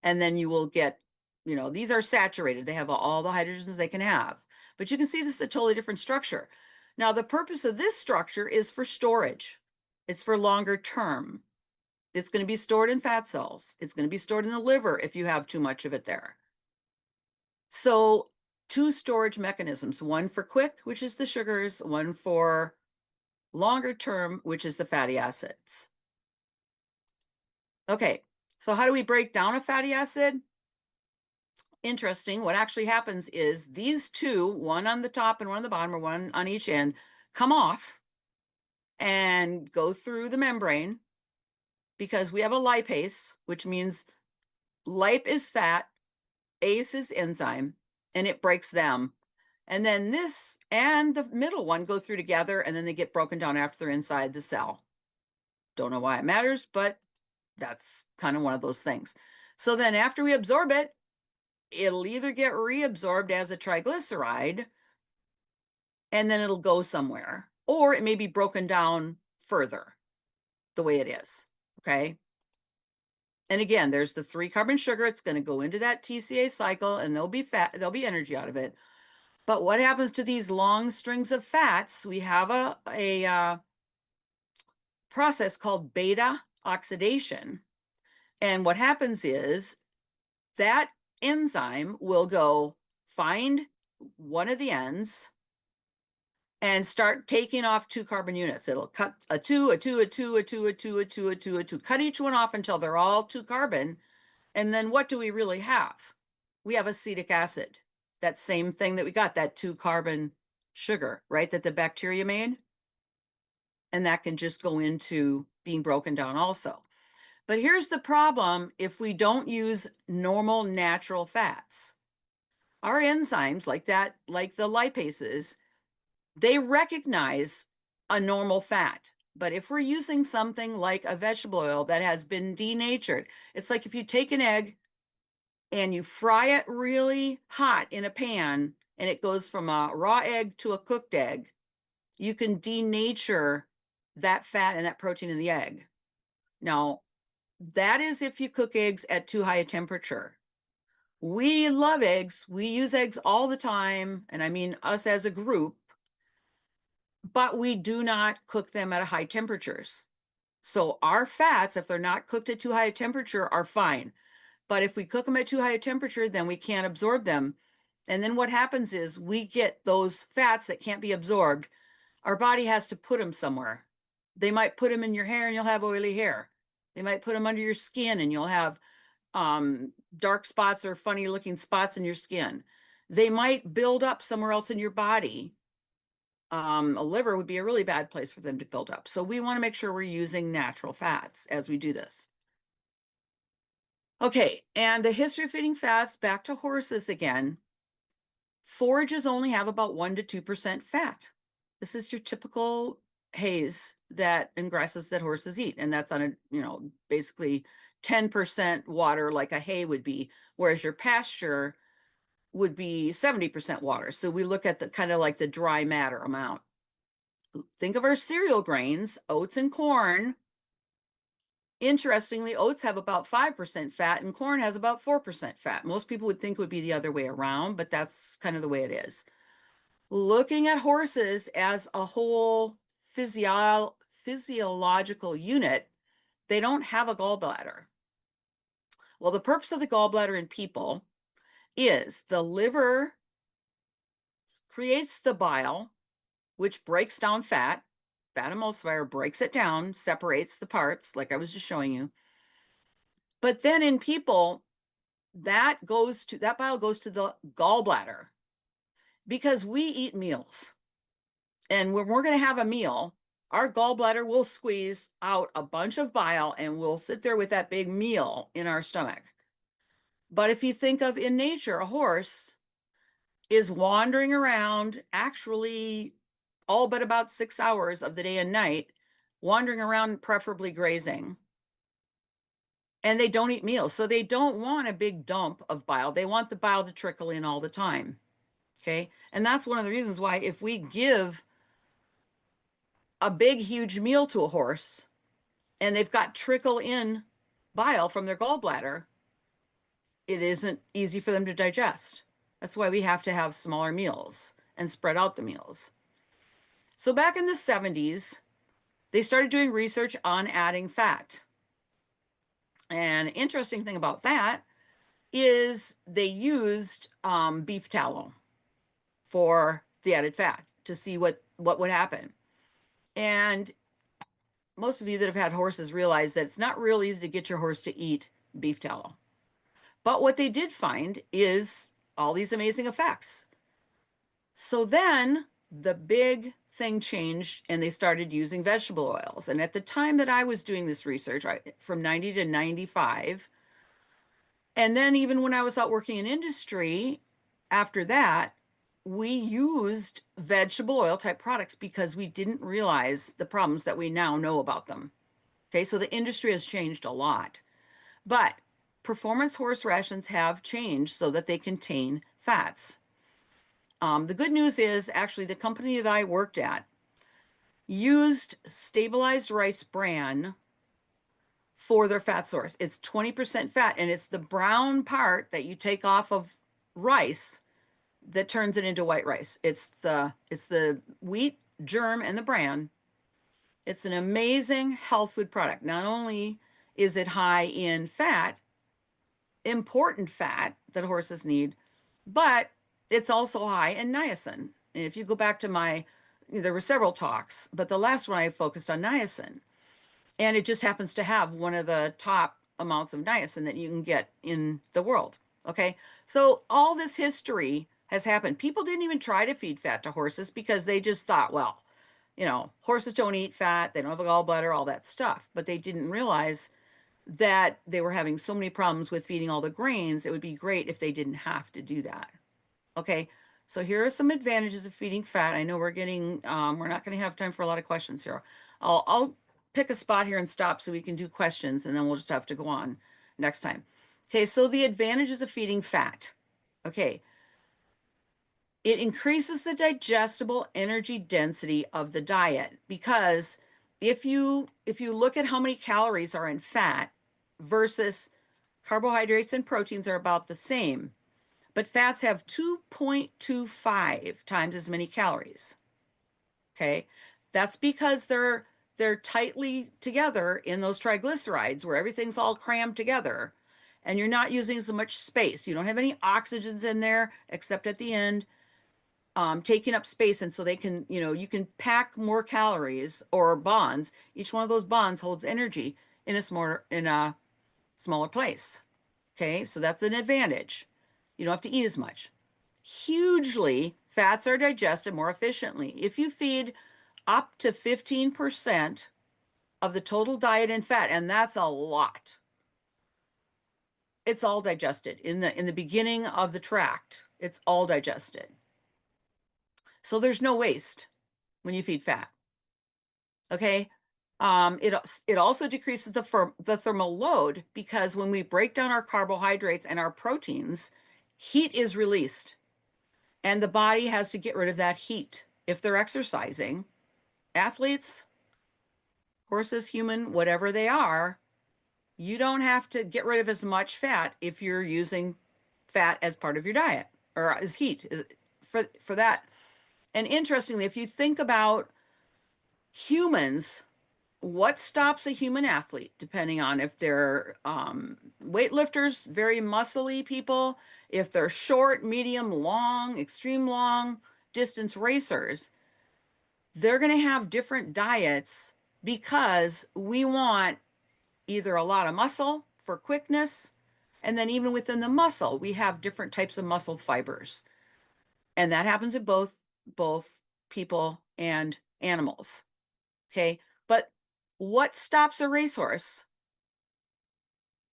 And then you will get, these are saturated. They have all the hydrogens they can have. But you can see this is a totally different structure. Now, the purpose of this structure is for storage. It's for longer term. It's going to be stored in fat cells. It's going to be stored in the liver if you have too much of it there. So 2 storage mechanisms, one for quick, which is the sugars, one for longer term, which is the fatty acids. Okay, so how do we break down a fatty acid? Interesting. What actually happens is these 2, one on the top and one on the bottom, or one on each end, come off and go through the membrane, because we have a lipase, which means lip is fat, ACE is enzyme, and it breaks them. And then this and the middle one go through together, and then they get broken down after they're inside the cell. Don't know why it matters, but that's kind of one of those things. So then after we absorb it, it'll either get reabsorbed as a triglyceride, and then it'll go somewhere, or it may be broken down further the way it is. Okay. And again, there's the 3 carbon sugar. It's going to go into that TCA cycle, and there'll be energy out of it. But what happens to these long strings of fats? We have a process called beta oxidation. And what happens is that enzyme will go find one of the ends and start taking off 2 carbon units. It'll cut a 2, a 2, a 2, a 2, a 2, a 2, a 2, a 2, cut each one off until they're all 2 carbon. And then what do we really have? We have acetic acid, that same thing that we got, that 2 carbon sugar, right, that the bacteria made. And that can just go into being broken down also. But here's the problem if we don't use normal natural fats. Our enzymes like that, like the lipases, they recognize a normal fat. But if we're using something like a vegetable oil that has been denatured, it's like if you take an egg and you fry it really hot in a pan and it goes from a raw egg to a cooked egg, you can denature that fat and that protein in the egg. Now, that is if you cook eggs at too high a temperature. We love eggs. We use eggs all the time. And I mean us as a group, but we do not cook them at high temperatures. So our fats, if they're not cooked at too high a temperature, are fine. But if we cook them at too high a temperature, then we can't absorb them. And then what happens is we get those fats that can't be absorbed. Our body has to put them somewhere. They might put them in your hair and you'll have oily hair. They might put them under your skin and you'll have dark spots or funny looking spots in your skin. They might build up somewhere else in your body. A liver would be a really bad place for them to build up. So we want to make sure we're using natural fats as we do this. Okay, and the history of feeding fats, back to horses again. Forages only have about 1 to 2% fat. This is your typical hays that and grasses that horses eat. And that's on a, basically 10% water like a hay would be, whereas your pasture would be 70% water. So we look at the kind of like the dry matter amount. Think of our cereal grains, oats and corn. Interestingly, oats have about 5% fat and corn has about 4% fat. Most people would think it would be the other way around, but that's kind of the way it is. Looking at horses as a whole physiological unit, they don't have a gallbladder. Well, the purpose of the gallbladder in people is the liver creates the bile, which breaks down fat. Fat emulsifier breaks it down, separates the parts, like I was just showing you. But then in people, that bile goes to the gallbladder because we eat meals. And when we're going to have a meal, our gallbladder will squeeze out a bunch of bile and we'll sit there with that big meal in our stomach. But if you think of in nature, a horse is wandering around actually all but about 6 hours of the day and night, wandering around, preferably grazing. And they don't eat meals. So they don't want a big dump of bile. They want the bile to trickle in all the time. Okay. And that's one of the reasons why if we give a big, huge meal to a horse and they've got trickle in bile from their gallbladder, it isn't easy for them to digest. That's why we have to have smaller meals and spread out the meals. So back in the 70s, they started doing research on adding fat. And interesting thing about that is they used beef tallow for the added fat to see what would happen. And most of you that have had horses realize that it's not real easy to get your horse to eat beef tallow. But what they did find is all these amazing effects. So then the big thing changed and they started using vegetable oils. And at the time that I was doing this research, from 90 to 95, and then even when I was out working in industry, after that, we used vegetable oil type products because we didn't realize the problems that we now know about them. Okay, so the industry has changed a lot. But performance horse rations have changed so that they contain fats. The good news is actually the company that I worked at used stabilized rice bran for their fat source. It's 20% fat and it's the brown part that you take off of rice that turns it into white rice. It's the wheat germ and the bran. It's an amazing health food product. Not only is it high in fat, important fat that horses need, but it's also high in niacin. And if you go back to there were several talks, but the last one I focused on niacin. And it just happens to have one of the top amounts of niacin that you can get in the world. Okay. So all this history has happened. People didn't even try to feed fat to horses because they just thought, well, horses don't eat fat. They don't have a gallbladder, all that stuff. But they didn't realize that they were having so many problems with feeding all the grains. It would be great if they didn't have to do that. Okay. So here are some advantages of feeding fat. I know we're not going to have time for a lot of questions here. I'll pick a spot here and stop so we can do questions, and then we'll just have to go on next time. Okay, so the advantages of feeding fat. Okay, it increases the digestible energy density of the diet, because if you look at how many calories are in fat versus carbohydrates and proteins are about the same, but fats have 2.25 times as many calories. Okay, that's because they're tightly together in those triglycerides where everything's all crammed together, and you're not using so much space. You don't have any oxygens in there except at the end, taking up space. And so they can, you can pack more calories or bonds. Each one of those bonds holds energy in a smaller place. Okay, so that's an advantage. You don't have to eat as much. Hugely, fats are digested more efficiently. If you feed up to 15% of the total diet in fat, and that's a lot, it's all digested in the beginning of the tract. It's all digested. So there's no waste when you feed fat. Okay. It also decreases the thermal load, because when we break down our carbohydrates and our proteins, heat is released, and the body has to get rid of that heat. If they're exercising, athletes, horses, human, whatever they are, you don't have to get rid of as much fat if you're using fat as part of your diet, or as heat for that. And interestingly, if you think about humans, what stops a human athlete, depending on if they're weightlifters, very muscly people, if they're short, medium, long, extreme long distance racers, they're going to have different diets, because we want either a lot of muscle for quickness, and then even within the muscle, we have different types of muscle fibers. And that happens in both people and animals. Okay. But what stops a racehorse?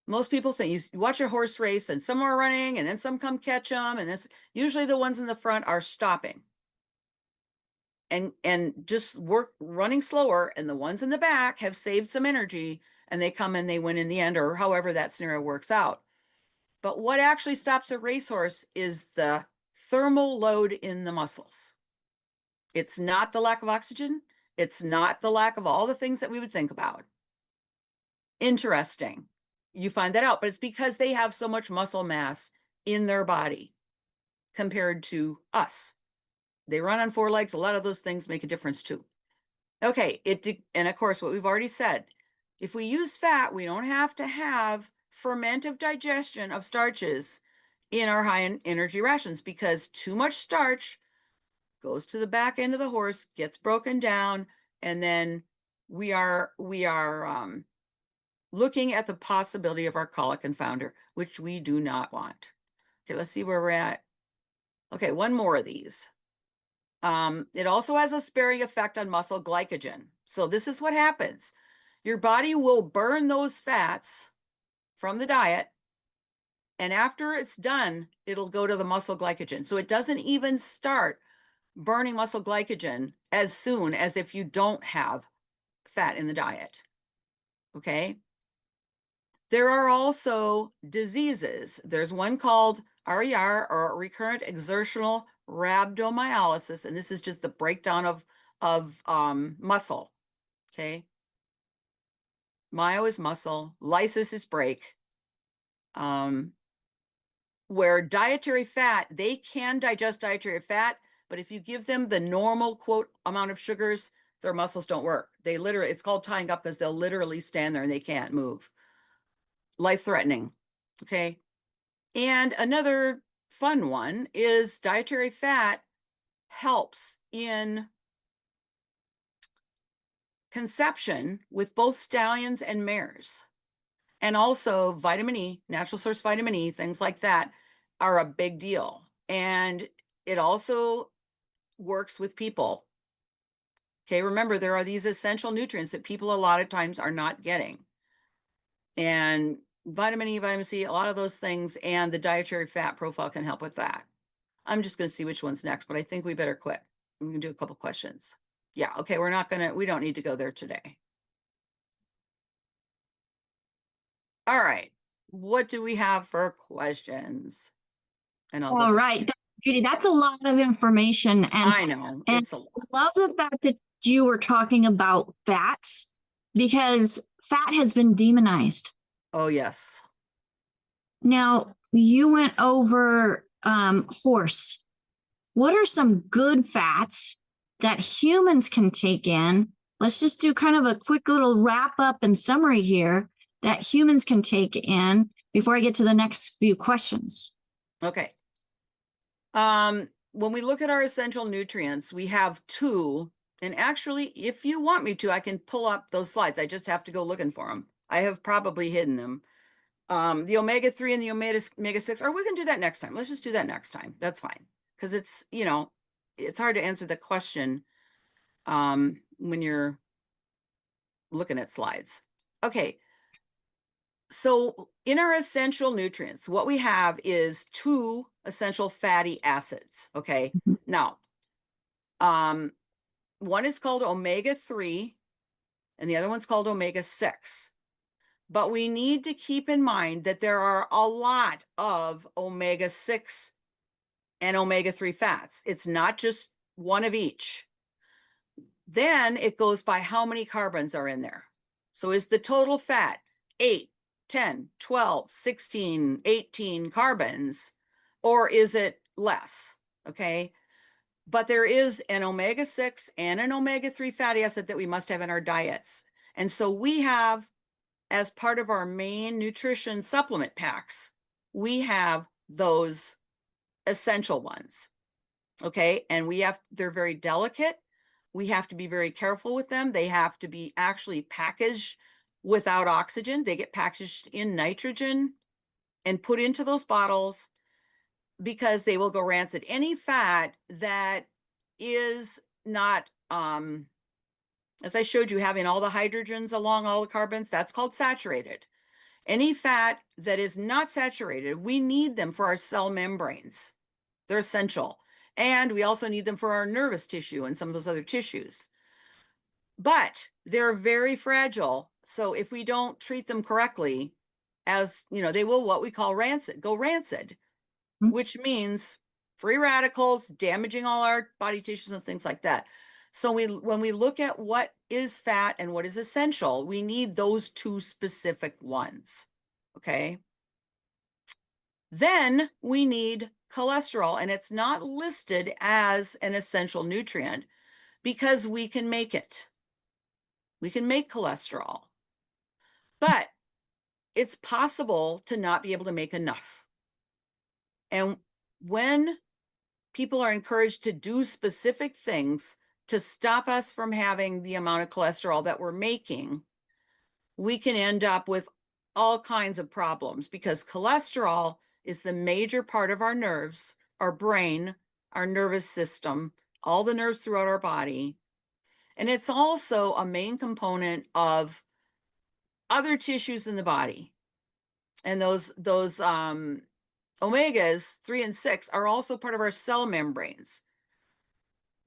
Most people think you watch a horse race and some are running and then some come catch them. And that's usually the ones in the front are stopping and just running slower. And the ones in the back have saved some energy and they come and they win in the end, or however that scenario works out. But what actually stops a racehorse is the thermal load in the muscles. It's not the lack of oxygen. It's not the lack of all the things that we would think about. Interesting. You find that out, but it's because they have so much muscle mass in their body compared to us. They run on 4 legs. A lot of those things make a difference too. Okay. And of course, what we've already said, if we use fat, we don't have to have fermentive digestion of starches in our high energy rations, because too much starch goes to the back end of the horse, gets broken down, and then we are looking at the possibility of our colic and founder, which we do not want. Okay, let's see where we're at. Okay, one more of these. It also has a sparing effect on muscle glycogen. So this is what happens. Your body will burn those fats from the diet, and after it's done, it'll go to the muscle glycogen. So it doesn't even start burning muscle glycogen as soon as if you don't have fat in the diet. Okay. There are also diseases. There's one called RER, or recurrent exertional rhabdomyolysis, and this is just the breakdown of muscle. Okay. Myo is muscle, lysis is break. Where dietary fat, they can digest dietary fat, but if you give them the normal quote amount of sugars, their muscles don't work. It's called tying up, because they'll literally stand there and they can't move. life-threatening. Okay. And another fun one is dietary fat helps in conception with both stallions and mares. And also vitamin E, natural source vitamin E, things like that are a big deal. And it also works with people. Okay, remember, there are these essential nutrients that people a lot of times are not getting. And vitamin E, vitamin C, a lot of those things, and the dietary fat profile can help with that. I'm just going to see which one's next, but I think we better quit. We can do a couple questions. Yeah, okay, we don't need to go there today. All right, what do we have for questions? And I'll All right, Judy, that's a lot of information. And I know, and it's a lot. I love the fact that you were talking about fats, because fat has been demonized. Oh, yes. Now, you went over horse. What are some good fats that humans can take in? Let's just do kind of a quick little wrap up and summary here that humans can take in before I get to the next few questions. Okay. When we look at our essential nutrients, we have two. And actually, if you want me to, I can pull up those slides. I just have to go looking for them. I have probably hidden them. The omega-3 and the omega-6, or we can do that next time. Let's just do that next time. That's fine. Because it's, you know, it's hard to answer the question when you're looking at slides. Okay. So in our essential nutrients, what we have is 2 essential fatty acids. Okay. Now, one is called omega-3 and the other one's called omega-6. But we need to keep in mind that there are a lot of omega-6 and omega-3 fats. It's not just one of each. Then it goes by how many carbons are in there. So is the total fat 8, 10, 12, 16, 18 carbons, or is it less? Okay. But there is an omega-6 and an omega-3 fatty acid that we must have in our diets. And so we have, as part of our main nutrition supplement packs, we have those essential ones. Okay. And they're very delicate. We have to be very careful with them. They have to be actually packaged without oxygen. They get packaged in nitrogen and put into those bottles because they will go rancid. Any fat that is not, as I showed you, having all the hydrogens along all the carbons, that's called saturated. Any fat that is not saturated, we need them for our cell membranes. They're essential. And we also need them for our nervous tissue and some of those other tissues. But they're very fragile. So if we don't treat them correctly, as you know, they will what we call go rancid, which means free radicals, damaging all our body tissues and things like that. So when we look at what is fat and what is essential, we need those 2 specific ones. Okay. Then we need cholesterol, and it's not listed as an essential nutrient because we can make it. We can make cholesterol, but it's possible to not be able to make enough. And when people are encouraged to do specific things to stop us from having the amount of cholesterol that we're making, we can end up with all kinds of problems because cholesterol is the major part of our nerves, our brain, our nervous system, all the nerves throughout our body. And it's also a main component of other tissues in the body. And those omegas 3 and 6 are also part of our cell membranes.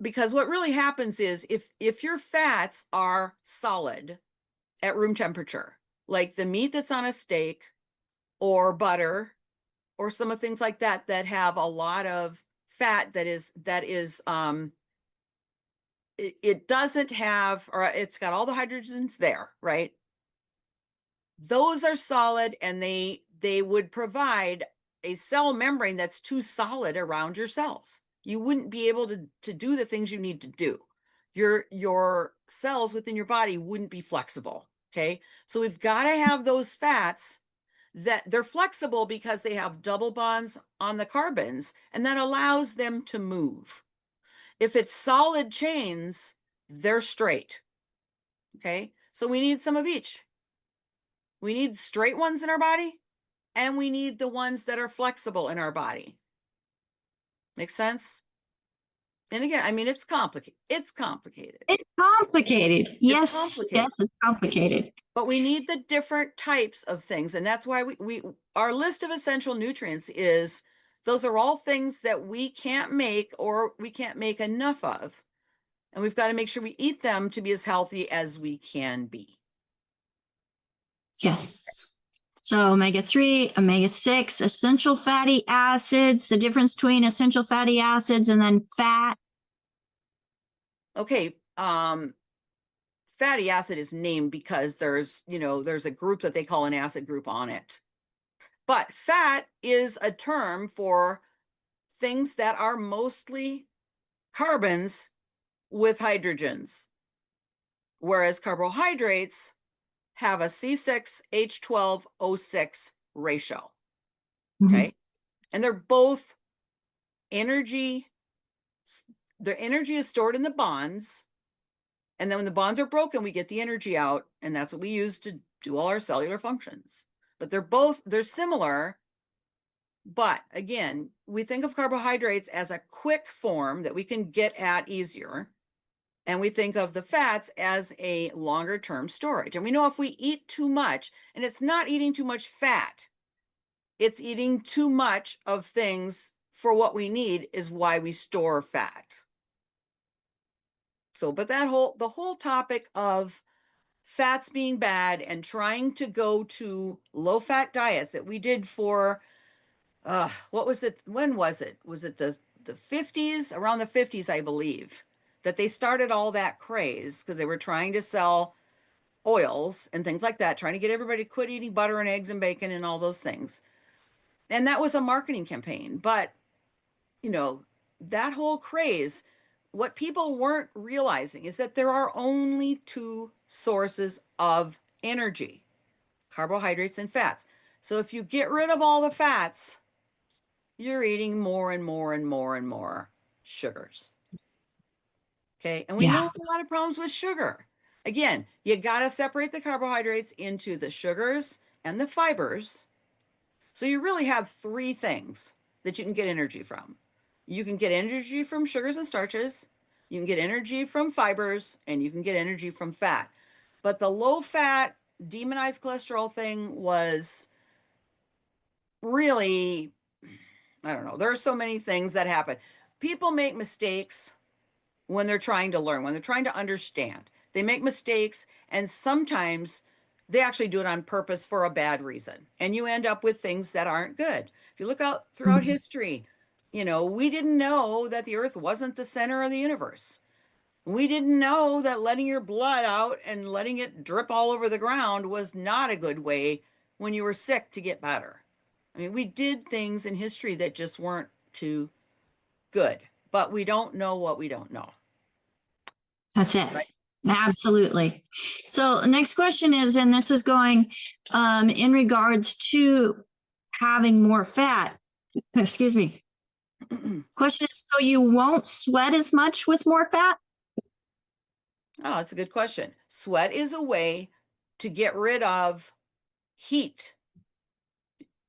Because what really happens is if your fats are solid at room temperature, like the meat that's on a steak or butter or some of things like that that have a lot of fat it doesn't have, or it's got all the hydrogens there, right? Those are solid, and they would provide a cell membrane that's too solid around your cells. You wouldn't be able to do the things you need to do. Your cells within your body wouldn't be flexible. Okay. So we've got to have those fats that they're flexible because they have double bonds on the carbons, and that allows them to move. If it's solid chains, they're straight. Okay, so we need some of each. We need straight ones in our body, and we need the ones that are flexible in our body. Make sense? And again, I mean, it's complicated. It's complicated. It's complicated. Yes, complicated. yes, it's complicated. But we need the different types of things. And that's why our list of essential nutrients is, those are all things that we can't make or we can't make enough of. And we've got to make sure we eat them to be as healthy as we can be. Yes. So omega-3, omega-6, essential fatty acids, the difference between essential fatty acids and then fat. Okay. Fatty acid is named because there's a group that they call an acid group on it. But fat is a term for things that are mostly carbons with hydrogens, whereas carbohydrates have a C6H12O6 ratio. Okay. And they're both energy. Their energy is stored in the bonds. And then when the bonds are broken, we get the energy out. And that's what we use to do all our cellular functions. But they're similar. But again, we think of carbohydrates as a quick form that we can get at easier. And we think of the fats as a longer term storage. And we know if we eat too much, and it's not eating too much fat, it's eating too much of things for what we need is why we store fat. So, but the whole topic of fats being bad and trying to go to low fat diets that we did for, what was it? When was it? Was it the 50s? Around the 50s, I believe, that they started all that craze because they were trying to sell oils and things like that, trying to get everybody to quit eating butter and eggs and bacon and all those things. And that was a marketing campaign. But, that whole craze, what people weren't realizing is that there are only two sources of energy: carbohydrates and fats. So if you get rid of all the fats, you're eating more and more and more and more sugars. Okay. And we know a lot of problems with sugar. Again, you got to separate the carbohydrates into the sugars and the fibers. So you really have three things that you can get energy from. You can get energy from sugars and starches, you can get energy from fibers, and you can get energy from fat. But the low fat demonized cholesterol thing was really, I don't know. There are so many things that happen. People make mistakes when they're trying to learn, when they're trying to understand. They make mistakes, and sometimes they actually do it on purpose for a bad reason. And you end up with things that aren't good. If you look out throughout history, we didn't know that the earth wasn't the center of the universe. We didn't know that letting your blood out and letting it drip all over the ground was not a good way when you were sick to get better. I mean, we did things in history that just weren't too good, but we don't know what we don't know. That's it. Right. Absolutely. So next question is, and this is going in regards to having more fat. Excuse me. Question is, so you won't sweat as much with more fat? Oh, that's a good question. Sweat is a way to get rid of heat.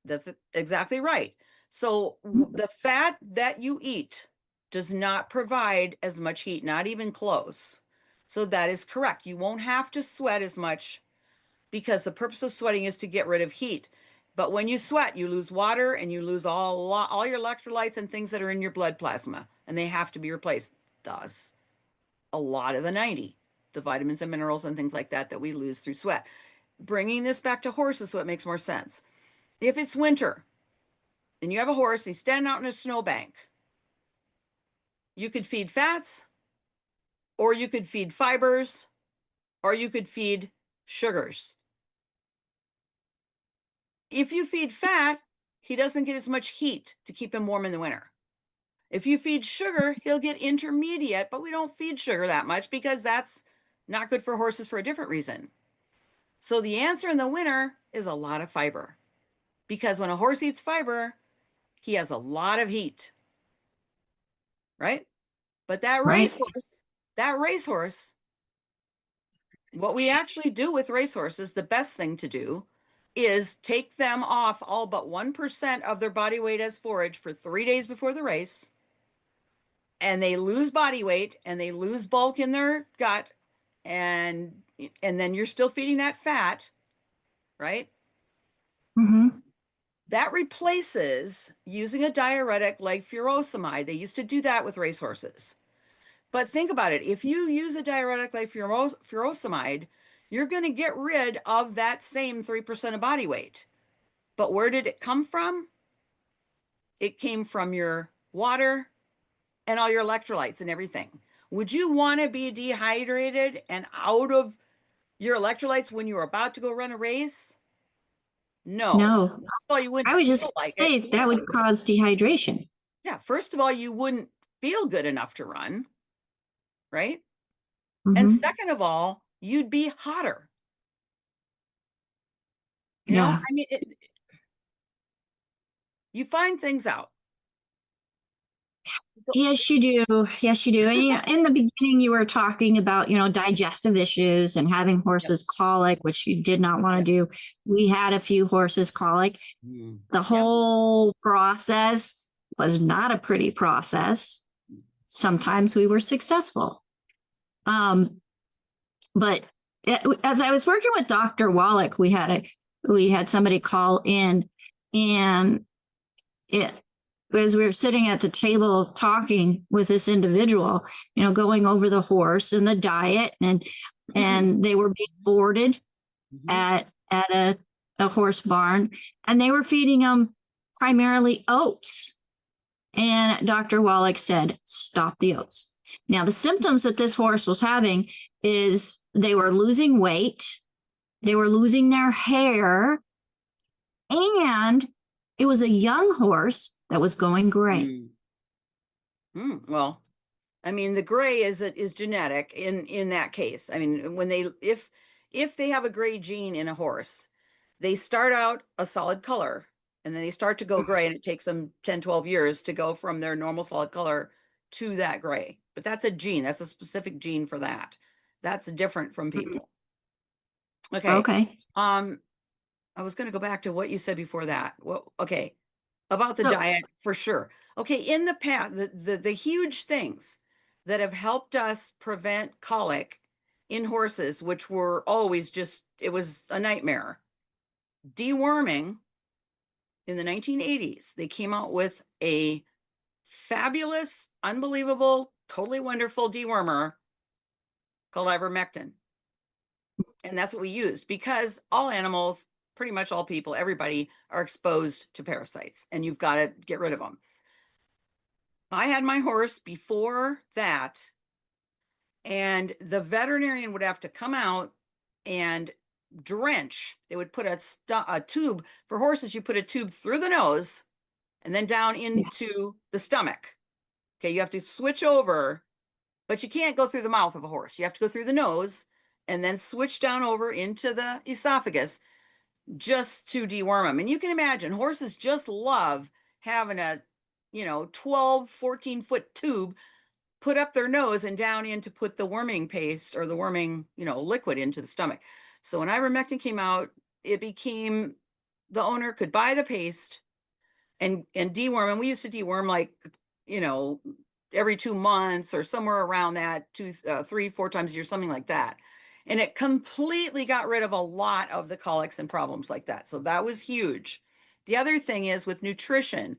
That's exactly right. So the fat that you eat does not provide as much heat, not even close. So that is correct. You won't have to sweat as much because the purpose of sweating is to get rid of heat. But when you sweat, you lose water and you lose all your electrolytes and things that are in your blood plasma, and they have to be replaced. Thus, a lot of the 90, the vitamins and minerals and things like that we lose through sweat. Bringing this back to horses so it makes more sense. If it's winter and you have a horse and he's standing out in a snowbank, you could feed fats, or you could feed fibers, or you could feed sugars. If you feed fat, he doesn't get as much heat to keep him warm in the winter. If you feed sugar, he'll get intermediate, but we don't feed sugar that much because that's not good for horses for a different reason. So the answer in the winter is a lot of fiber. Because when a horse eats fiber, he has a lot of heat, right? But that Right. racehorse, what we actually do with racehorses, the best thing to do is take them off all but 1% of their body weight as forage for 3 days before the race. And they lose body weight and they lose bulk in their gut. And then you're still feeding that fat, right? Mm-hmm. That replaces using a diuretic like furosemide. They used to do that with racehorses. But think about it. If you use a diuretic like furosemide, you're going to get rid of that same 3% of body weight. But where did it come from? It came from your water and all your electrolytes and everything. Would you want to be dehydrated and out of your electrolytes when you're about to go run a race? No. No, First of all, you wouldn't I would just feel like say it. that would cause dehydration. Yeah, first of all, you wouldn't feel good enough to run, right? And Mm-hmm. second of all, you'd be hotter. You know, Yeah. I mean, you find things out. Yes, you do. Yes, you do. And yeah, in the beginning, you were talking about, digestive issues and having horses colic, which you did not want to do. We had a few horses colic. The whole process was not a pretty process. Sometimes we were successful. But as I was working with Dr. Wallach, we had somebody call in, and as we were sitting at the table talking with this individual, going over the horse and the diet, and they were being boarded at a horse barn, and they were feeding them primarily oats. And Dr. Wallach said, stop the oats. Now, the symptoms that this horse was having is they were losing weight, they were losing their hair, and it was a young horse that was going gray. Well, I mean, the gray is genetic in that case. I mean, if they have a gray gene in a horse, they start out a solid color and then they start to go gray, and it takes them 10, 12 years to go from their normal solid color to that gray. But that's a gene. That's a specific gene for that. That's different from people. Okay. I was going to go back to what you said before that. Well, okay. About the diet, for sure. Okay, in the past, the huge things that have helped us prevent colic in horses, which were always it was a nightmare. Deworming. In the 1980s, they came out with a fabulous, unbelievable, totally wonderful dewormer called ivermectin. And that's what we used, because all animals, pretty much all people, everybody are exposed to parasites, and you've got to get rid of them. I had my horse before that, and the veterinarian would have to come out and drench. They would put a tube for horses. You put a tube through the nose and then down into the stomach. Okay, you have to switch over, but you can't go through the mouth of a horse. You have to go through the nose and then switch down over into the esophagus just to deworm them. And you can imagine horses just love having a 12, 14-foot tube put up their nose and down in to put the worming paste or the worming liquid into the stomach. So when ivermectin came out, it became, the owner could buy the paste and deworm. And we used to deworm like every 2 months or somewhere around that, 3, 4 times a year, something like that. And it completely got rid of a lot of the colics and problems like that. So that was huge. The other thing is with nutrition,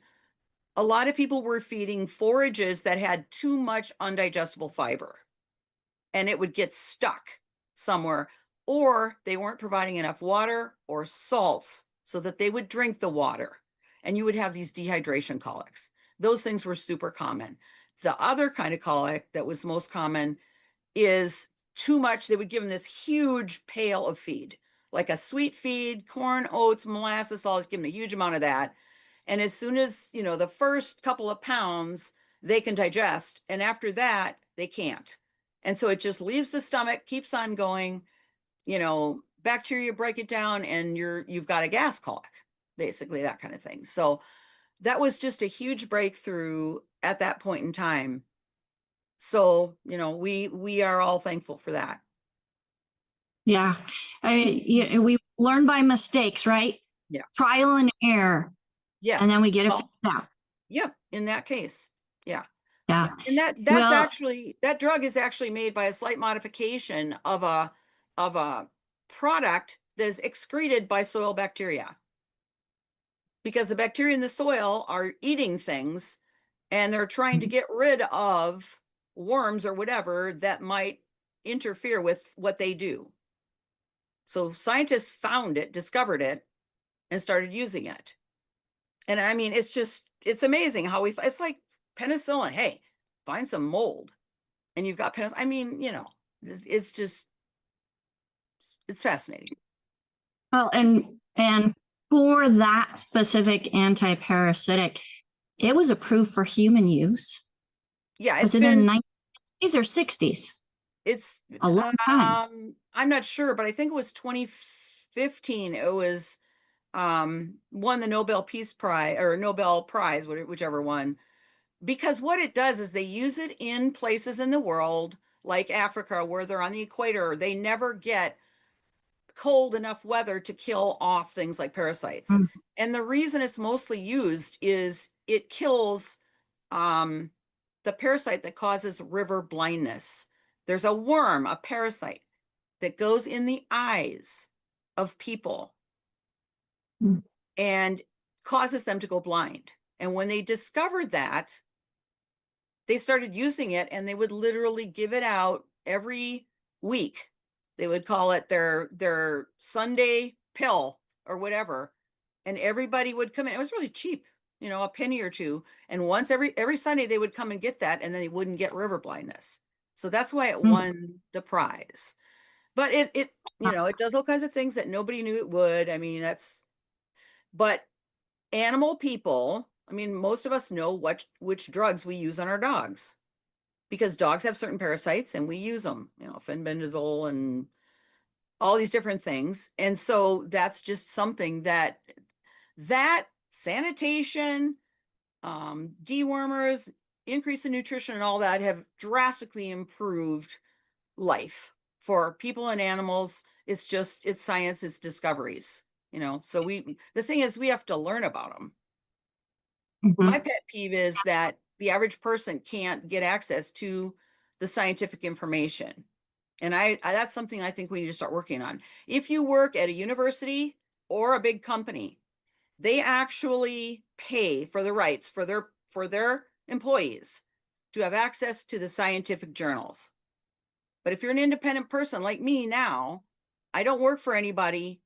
a lot of people were feeding forages that had too much undigestible fiber, and it would get stuck somewhere, or they weren't providing enough water or salts so that they would drink the water, and you would have these dehydration colics. Those things were super common. The other kind of colic that was most common is too much. They would give them this huge pail of feed, like a sweet feed, corn, oats, molasses, always give them a huge amount of that. And as soon as, the first couple of pounds, they can digest. And after that, they can't. And so it just leaves the stomach, keeps on going, bacteria break it down, and you've got a gas colic. basically, that kind of thing. So that was just a huge breakthrough at that point in time. So, we are all thankful for that. Yeah. We learn by mistakes, right? Yeah. Trial and error. Yes. And then we get it Well, figured out. Yep. In that case. Yeah. Yeah. And that drug is actually made by a slight modification of a product that is excreted by soil bacteria. Because the bacteria in the soil are eating things and they're trying to get rid of worms or whatever that might interfere with what they do. So scientists found it, discovered it, and started using it. And I mean, it's amazing how it's like penicillin. Hey, find some mold and you've got penicillin. I mean, it's fascinating. Well, and for that specific anti-parasitic, it was approved for human use. Yeah. Was it in the 90s or 60s? It's a long time. I'm not sure, but I think it was 2015. It was won the Nobel Peace Prize or Nobel Prize, whichever one, because what it does is they use it in places in the world like Africa where they're on the equator. They never get cold enough weather to kill off things like parasites. Mm. And the reason it's mostly used is it kills the parasite that causes river blindness. There's a worm, a parasite that goes in the eyes of people and causes them to go blind. And when they discovered that, they started using it and they would literally give it out every week. They would call it their Sunday pill or whatever. And everybody would come in. It was really cheap, a penny or two. And once every Sunday they would come and get that, and then they wouldn't get river blindness. So that's why it won the prize. But it does all kinds of things that nobody knew it would. I mean, but animal people, I mean, most of us know which drugs we use on our dogs because dogs have certain parasites and we use them, fenbendazole and all these different things. And so that's just something that sanitation, dewormers, increase in nutrition and all that have drastically improved life for people and animals. It's science, it's discoveries, so the thing is we have to learn about them. Mm-hmm. My pet peeve is that the average person can't get access to the scientific information. And that's something I think we need to start working on. If you work at a university or a big company, they actually pay for the rights for their employees to have access to the scientific journals. But if you're an independent person like me now, I don't work for anybody.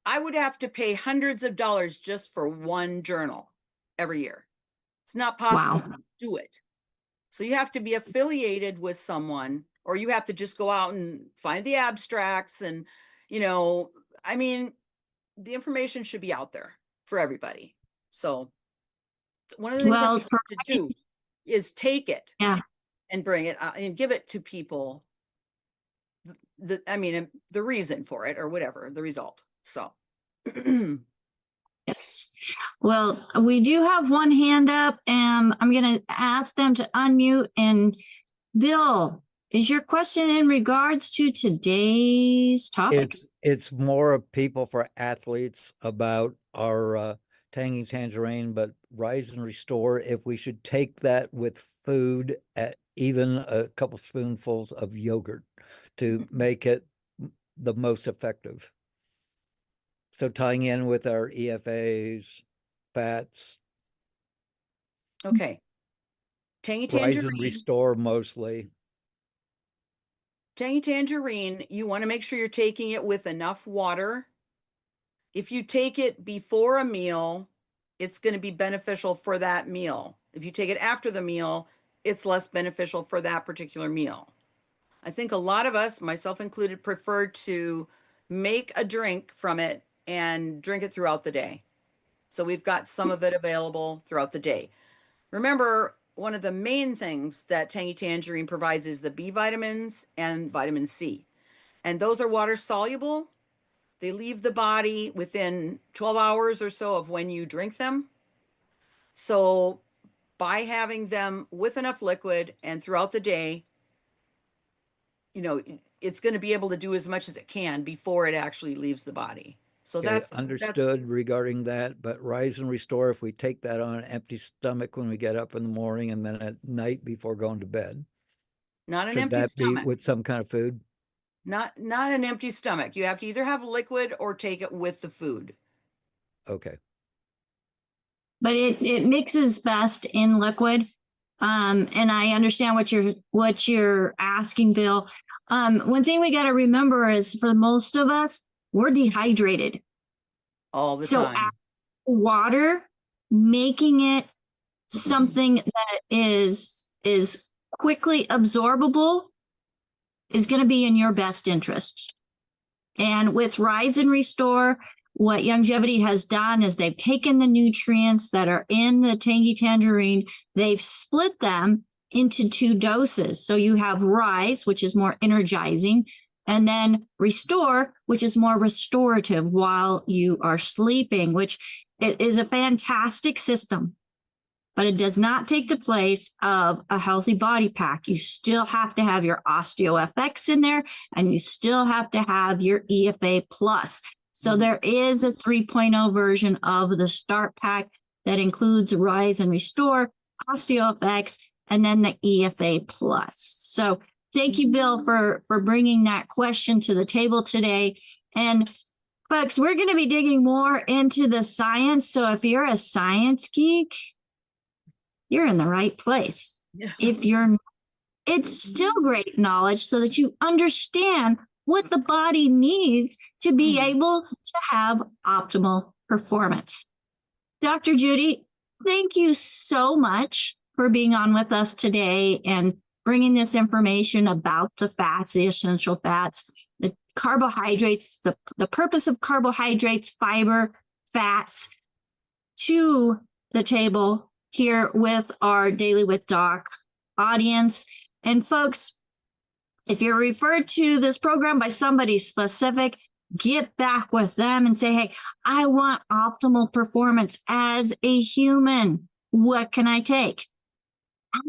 I would have to pay hundreds of dollars just for one journal every year. It's not possible to do it. So you have to be affiliated with someone, or you have to just go out and find the abstracts. And, I mean, the information should be out there for everybody. So one of the things I'm trying to do is take it and bring it out and give it to people. The reason for it or whatever, the result. So. Yes. Well, we do have one hand up, and I'm going to ask them to unmute. And Bill, is your question in regards to today's topic? It's more of people for athletes about our Tangy Tangerine, but Rise and Restore, if we should take that with food, at even a couple spoonfuls of yogurt to make it the most effective. So tying in with our EFAs, fats. Okay. Tangy Tangerine. Rise and Restore mostly. Tangy Tangerine, you want to make sure you're taking it with enough water. If you take it before a meal, it's going to be beneficial for that meal. If you take it after the meal, it's less beneficial for that particular meal. I think a lot of us, myself included, prefer to make a drink from it and drink it throughout the day. So we've got some of it available throughout the day. Remember, one of the main things that Tangy Tangerine provides is the B vitamins and vitamin C. And those are water soluble. They leave the body within 12 hours or so of when you drink them. So by having them with enough liquid and throughout the day, it's going to be able to do as much as it can before it actually leaves the body. So Okay, that's understood regarding that, but Rise and Restore, if we take that on an empty stomach when we get up in the morning and then at night before going to bed, not an should empty that be stomach. with some kind of food? Not an empty stomach. You have to either have liquid or take it with the food. Okay. But it mixes best in liquid. And I understand what you're asking, Bill. One thing we got to remember is for most of us, we're dehydrated All the so time. Water, making it something that is quickly absorbable is going to be in your best interest. And with Rise and Restore, what Longevity has done is they've taken the nutrients that are in the Tangy Tangerine, they've split them into 2 doses. So you have Rise, which is more energizing, and then Restore, which is more restorative while you are sleeping, which it is a fantastic system. But it does not take the place of a healthy body pack. You still have to have your OsteoFX in there, and you still have to have your EFA Plus. So there is a 3.0 version of the Start Pack that includes Rise and Restore, OsteoFX, and then the EFA Plus. So thank you, Bill, for bringing that question to the table today. And folks, we're going to be digging more into the science. So if you're a science geek, you're in the right place. Yeah. If you're not, it's still great knowledge so that you understand what the body needs to be able to have optimal performance. Dr. Judy, thank you so much for being on with us today and bringing this information about the fats, the essential fats, the carbohydrates, the purpose of carbohydrates, fiber, fats to the table here with our Daily with Doc audience. And folks, if you're referred to this program by somebody specific, get back with them and say, hey, I want optimal performance as a human. What can I take?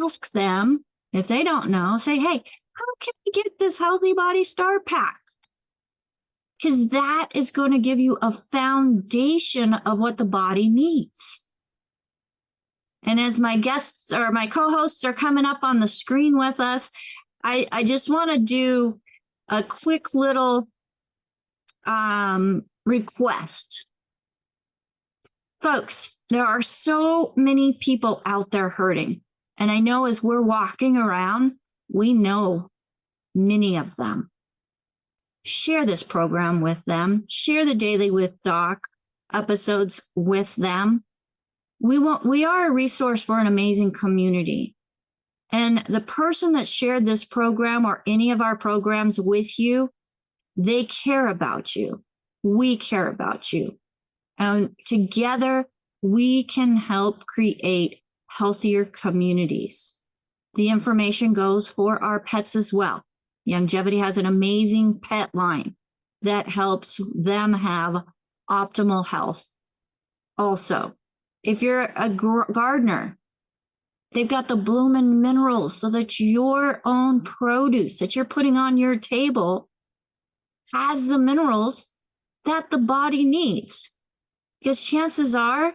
Ask them. If they don't know, say, hey, how can I get this Healthy Body Start Pack? Because that is going to give you a foundation of what the body needs. And as my guests or my co-hosts are coming up on the screen with us, I just want to do a quick little request. Folks, there are so many people out there hurting. And I know as we're walking around, we know many of them. Share this program with them. Share the Daily with Doc episodes with them. We are a resource for an amazing community. And the person that shared this program or any of our programs with you, they care about you. We care about you. And together, we can help create healthier communities. The information goes for our pets as well. Longevity has an amazing pet line that helps them have optimal health. Also, if you're a gardener, they've got the Bloomin' Minerals so that your own produce that you're putting on your table has the minerals that the body needs. Because chances are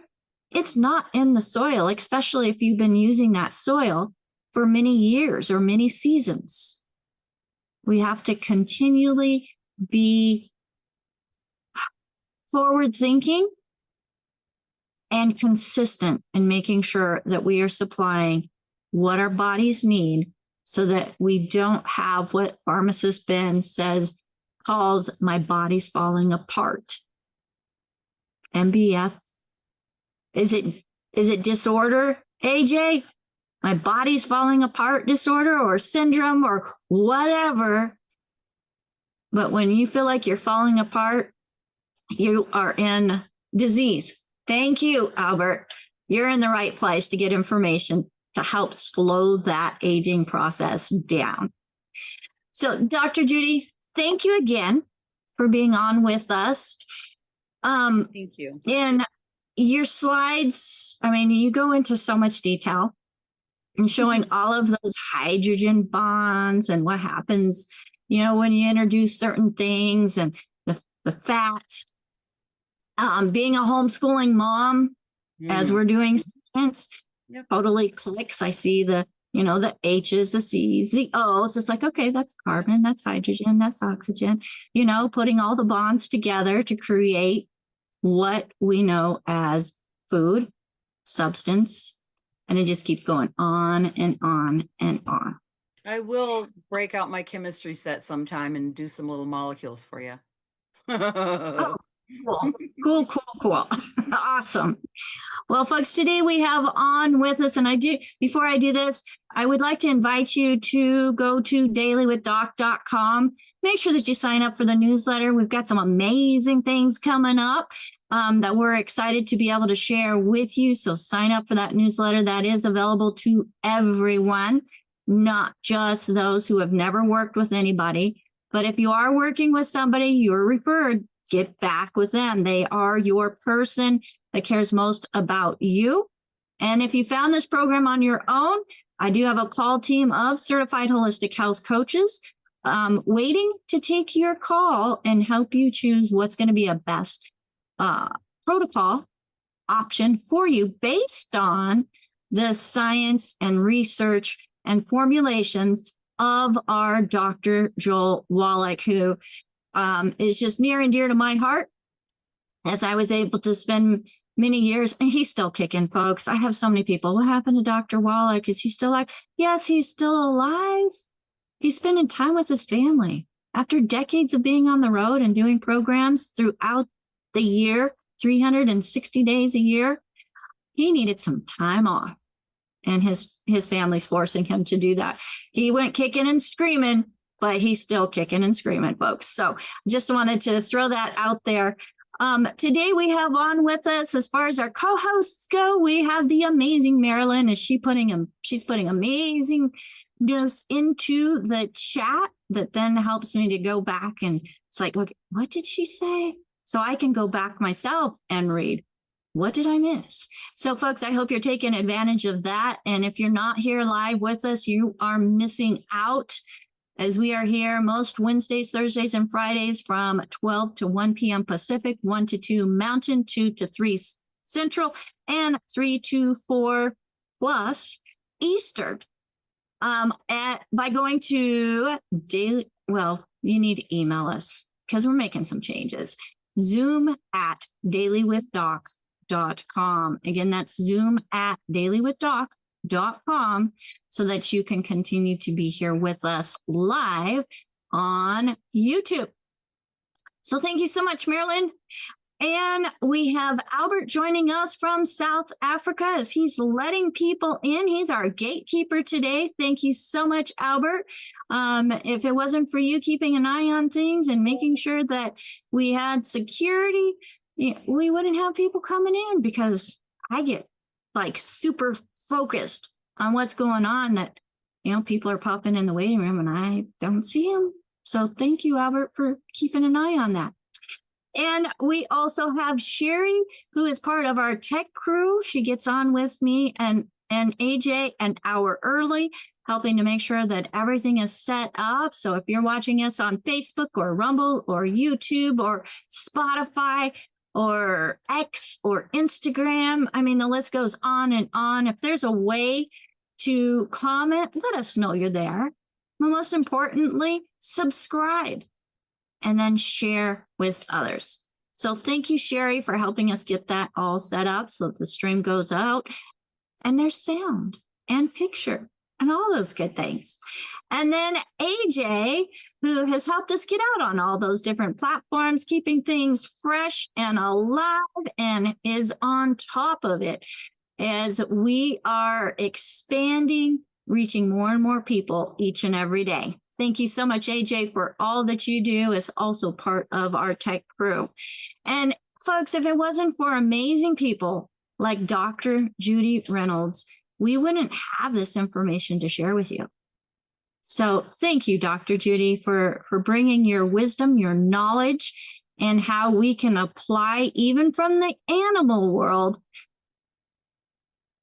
it's not in the soil, especially if you've been using that soil for many years or many seasons. We have to continually be forward thinking and consistent in making sure that we are supplying what our bodies need so that we don't have what pharmacist Ben calls my body's falling apart. MBF. Is it disorder, AJ? My body's falling apart disorder or syndrome or whatever. But when you feel like you're falling apart, you are in disease. Thank you, Albert. You're in the right place to get information to help slow that aging process down. So, Dr. Judy, thank you again for being on with us. Thank you. In your slides, I mean, you go into so much detail and showing all of those hydrogen bonds and what happens, when you introduce certain things and the fats. Being a homeschooling mom, as we're doing science, totally clicks. I see the H's, the C's, the O's. It's like, okay, that's carbon, that's hydrogen, that's oxygen, putting all the bonds together to create what we know as food, substance, and it just keeps going on and on and on. I will break out my chemistry set sometime and do some little molecules for you. Oh, cool. Awesome. Well, folks, today we have on with us, and before I do this, I would like to invite you to go to dailywithdoc.com. Make sure that you sign up for the newsletter. We've got some amazing things coming up that we're excited to be able to share with you. So sign up for that newsletter. That is available to everyone, not just those who have never worked with anybody. But if you are working with somebody, you're referred, get back with them. They are your person that cares most about you. And if you found this program on your own, I do have a call team of certified holistic health coaches waiting to take your call and help you choose what's going to be a best protocol option for you based on the science and research and formulations of our Dr. Joel Wallach, who is just near and dear to my heart, as I was able to spend many years, and he's still kicking, folks. I have so many people. What happened to Dr. Wallach? Is he still alive? Yes, he's still alive. He's spending time with his family. After decades of being on the road and doing programs throughout the year, 360 days a year, he needed some time off. And his family's forcing him to do that. He went kicking and screaming, but he's still kicking and screaming, folks. So just wanted to throw that out there. Today we have on with us, as far as our co-hosts go, we have the amazing Marilyn. She's putting amazing news into the chat that then helps me to go back and it's like, okay, what did she say? So I can go back myself and read. What did I miss? So, folks, I hope you're taking advantage of that. And if you're not here live with us, you are missing out, as we are here most Wednesdays, Thursdays, and Fridays from 12 to 1 p.m. Pacific, 1 to 2 Mountain, 2 to 3 Central, and 3 to 4 plus Eastern. By going to daily, well, you need to email us because we're making some changes. Zoom@dailywithdoc.com. Again, that's Zoom@dailywithdoc.com so that you can continue to be here with us live on YouTube. So thank you so much, Marilyn. And we have Albert joining us from South Africa as he's letting people in. He's our gatekeeper today. Thank you so much, Albert. If it wasn't for you keeping an eye on things and making sure that we had security, we wouldn't have people coming in, because I get like super focused on what's going on that, people are popping in the waiting room and I don't see them. So thank you, Albert, for keeping an eye on that. And we also have Sherry, who is part of our tech crew. She gets on with me and AJ an hour early, helping to make sure that everything is set up. So if you're watching us on Facebook or Rumble or YouTube or Spotify or X or Instagram, I mean, the list goes on and on. If there's a way to comment, let us know you're there. But most importantly, subscribe and then share with others. So thank you, Sherry, for helping us get that all set up so that the stream goes out and there's sound and picture and all those good things. And then AJ, who has helped us get out on all those different platforms, keeping things fresh and alive, and is on top of it as we are expanding, reaching more and more people each and every day. Thank you so much, AJ, for all that you do as also part of our tech crew. And folks, if it wasn't for amazing people like Dr. Judy Reynolds, we wouldn't have this information to share with you. So thank you, Dr. Judy, for bringing your wisdom, your knowledge, and how we can apply even from the animal world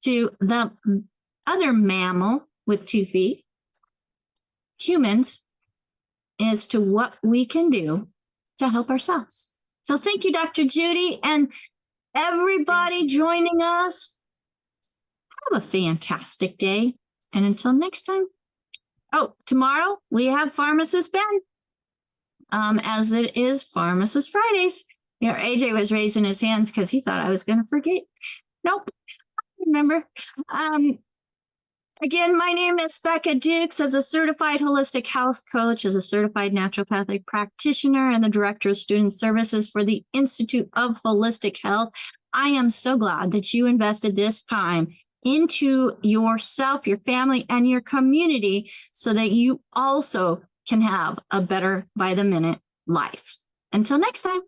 to the other mammal with 2 feet, humans, as to what we can do to help ourselves. So thank you, Dr. Judy, and everybody joining us. Have a fantastic day. And until next time. Oh, tomorrow we have Pharmacist Ben, as it is Pharmacist Fridays. You know, AJ was raising his hands because he thought I was going to forget. Nope, I remember. Again, my name is Becca Dukes. As a certified holistic health coach, as a certified naturopathic practitioner, and the director of student services for the Institute of Holistic Health. I am so glad that you invested this time into yourself, your family, and your community so that you also can have a better by the minute life. Until next time,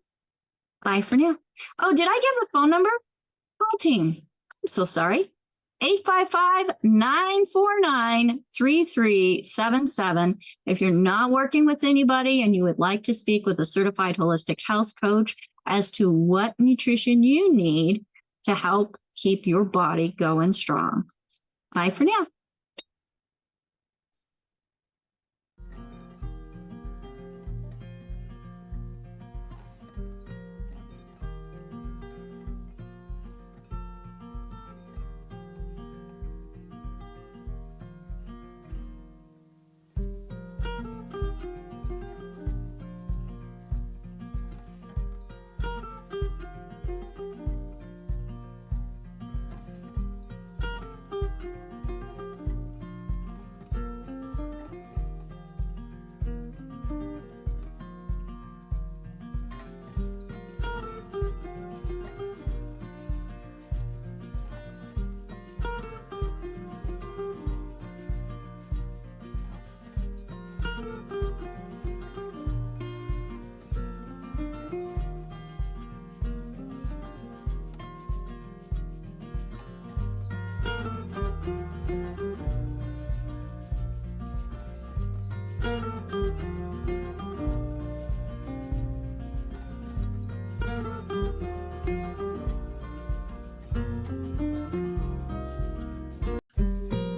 bye for now. Oh, did I give the phone number? Call team. I'm so sorry. 855-949-3377. If you're not working with anybody and you would like to speak with a certified holistic health coach as to what nutrition you need to help keep your body going strong. Bye for now.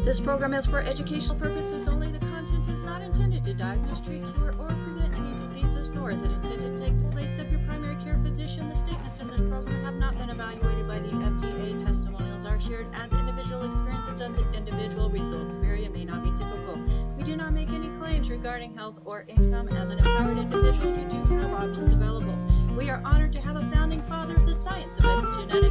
This program is for educational purposes only. The content is not intended to diagnose, treat, cure, or prevent any diseases, nor is it intended to take the place of your primary care physician. The statements in this program have not been evaluated by the FDA. Testimonials are shared as individual experiences of the individual. Results vary and may not be typical. We do not make any claims regarding health or income. As an empowered individual, you do have options available. We are honored to have a founding father of the science of epigenetics,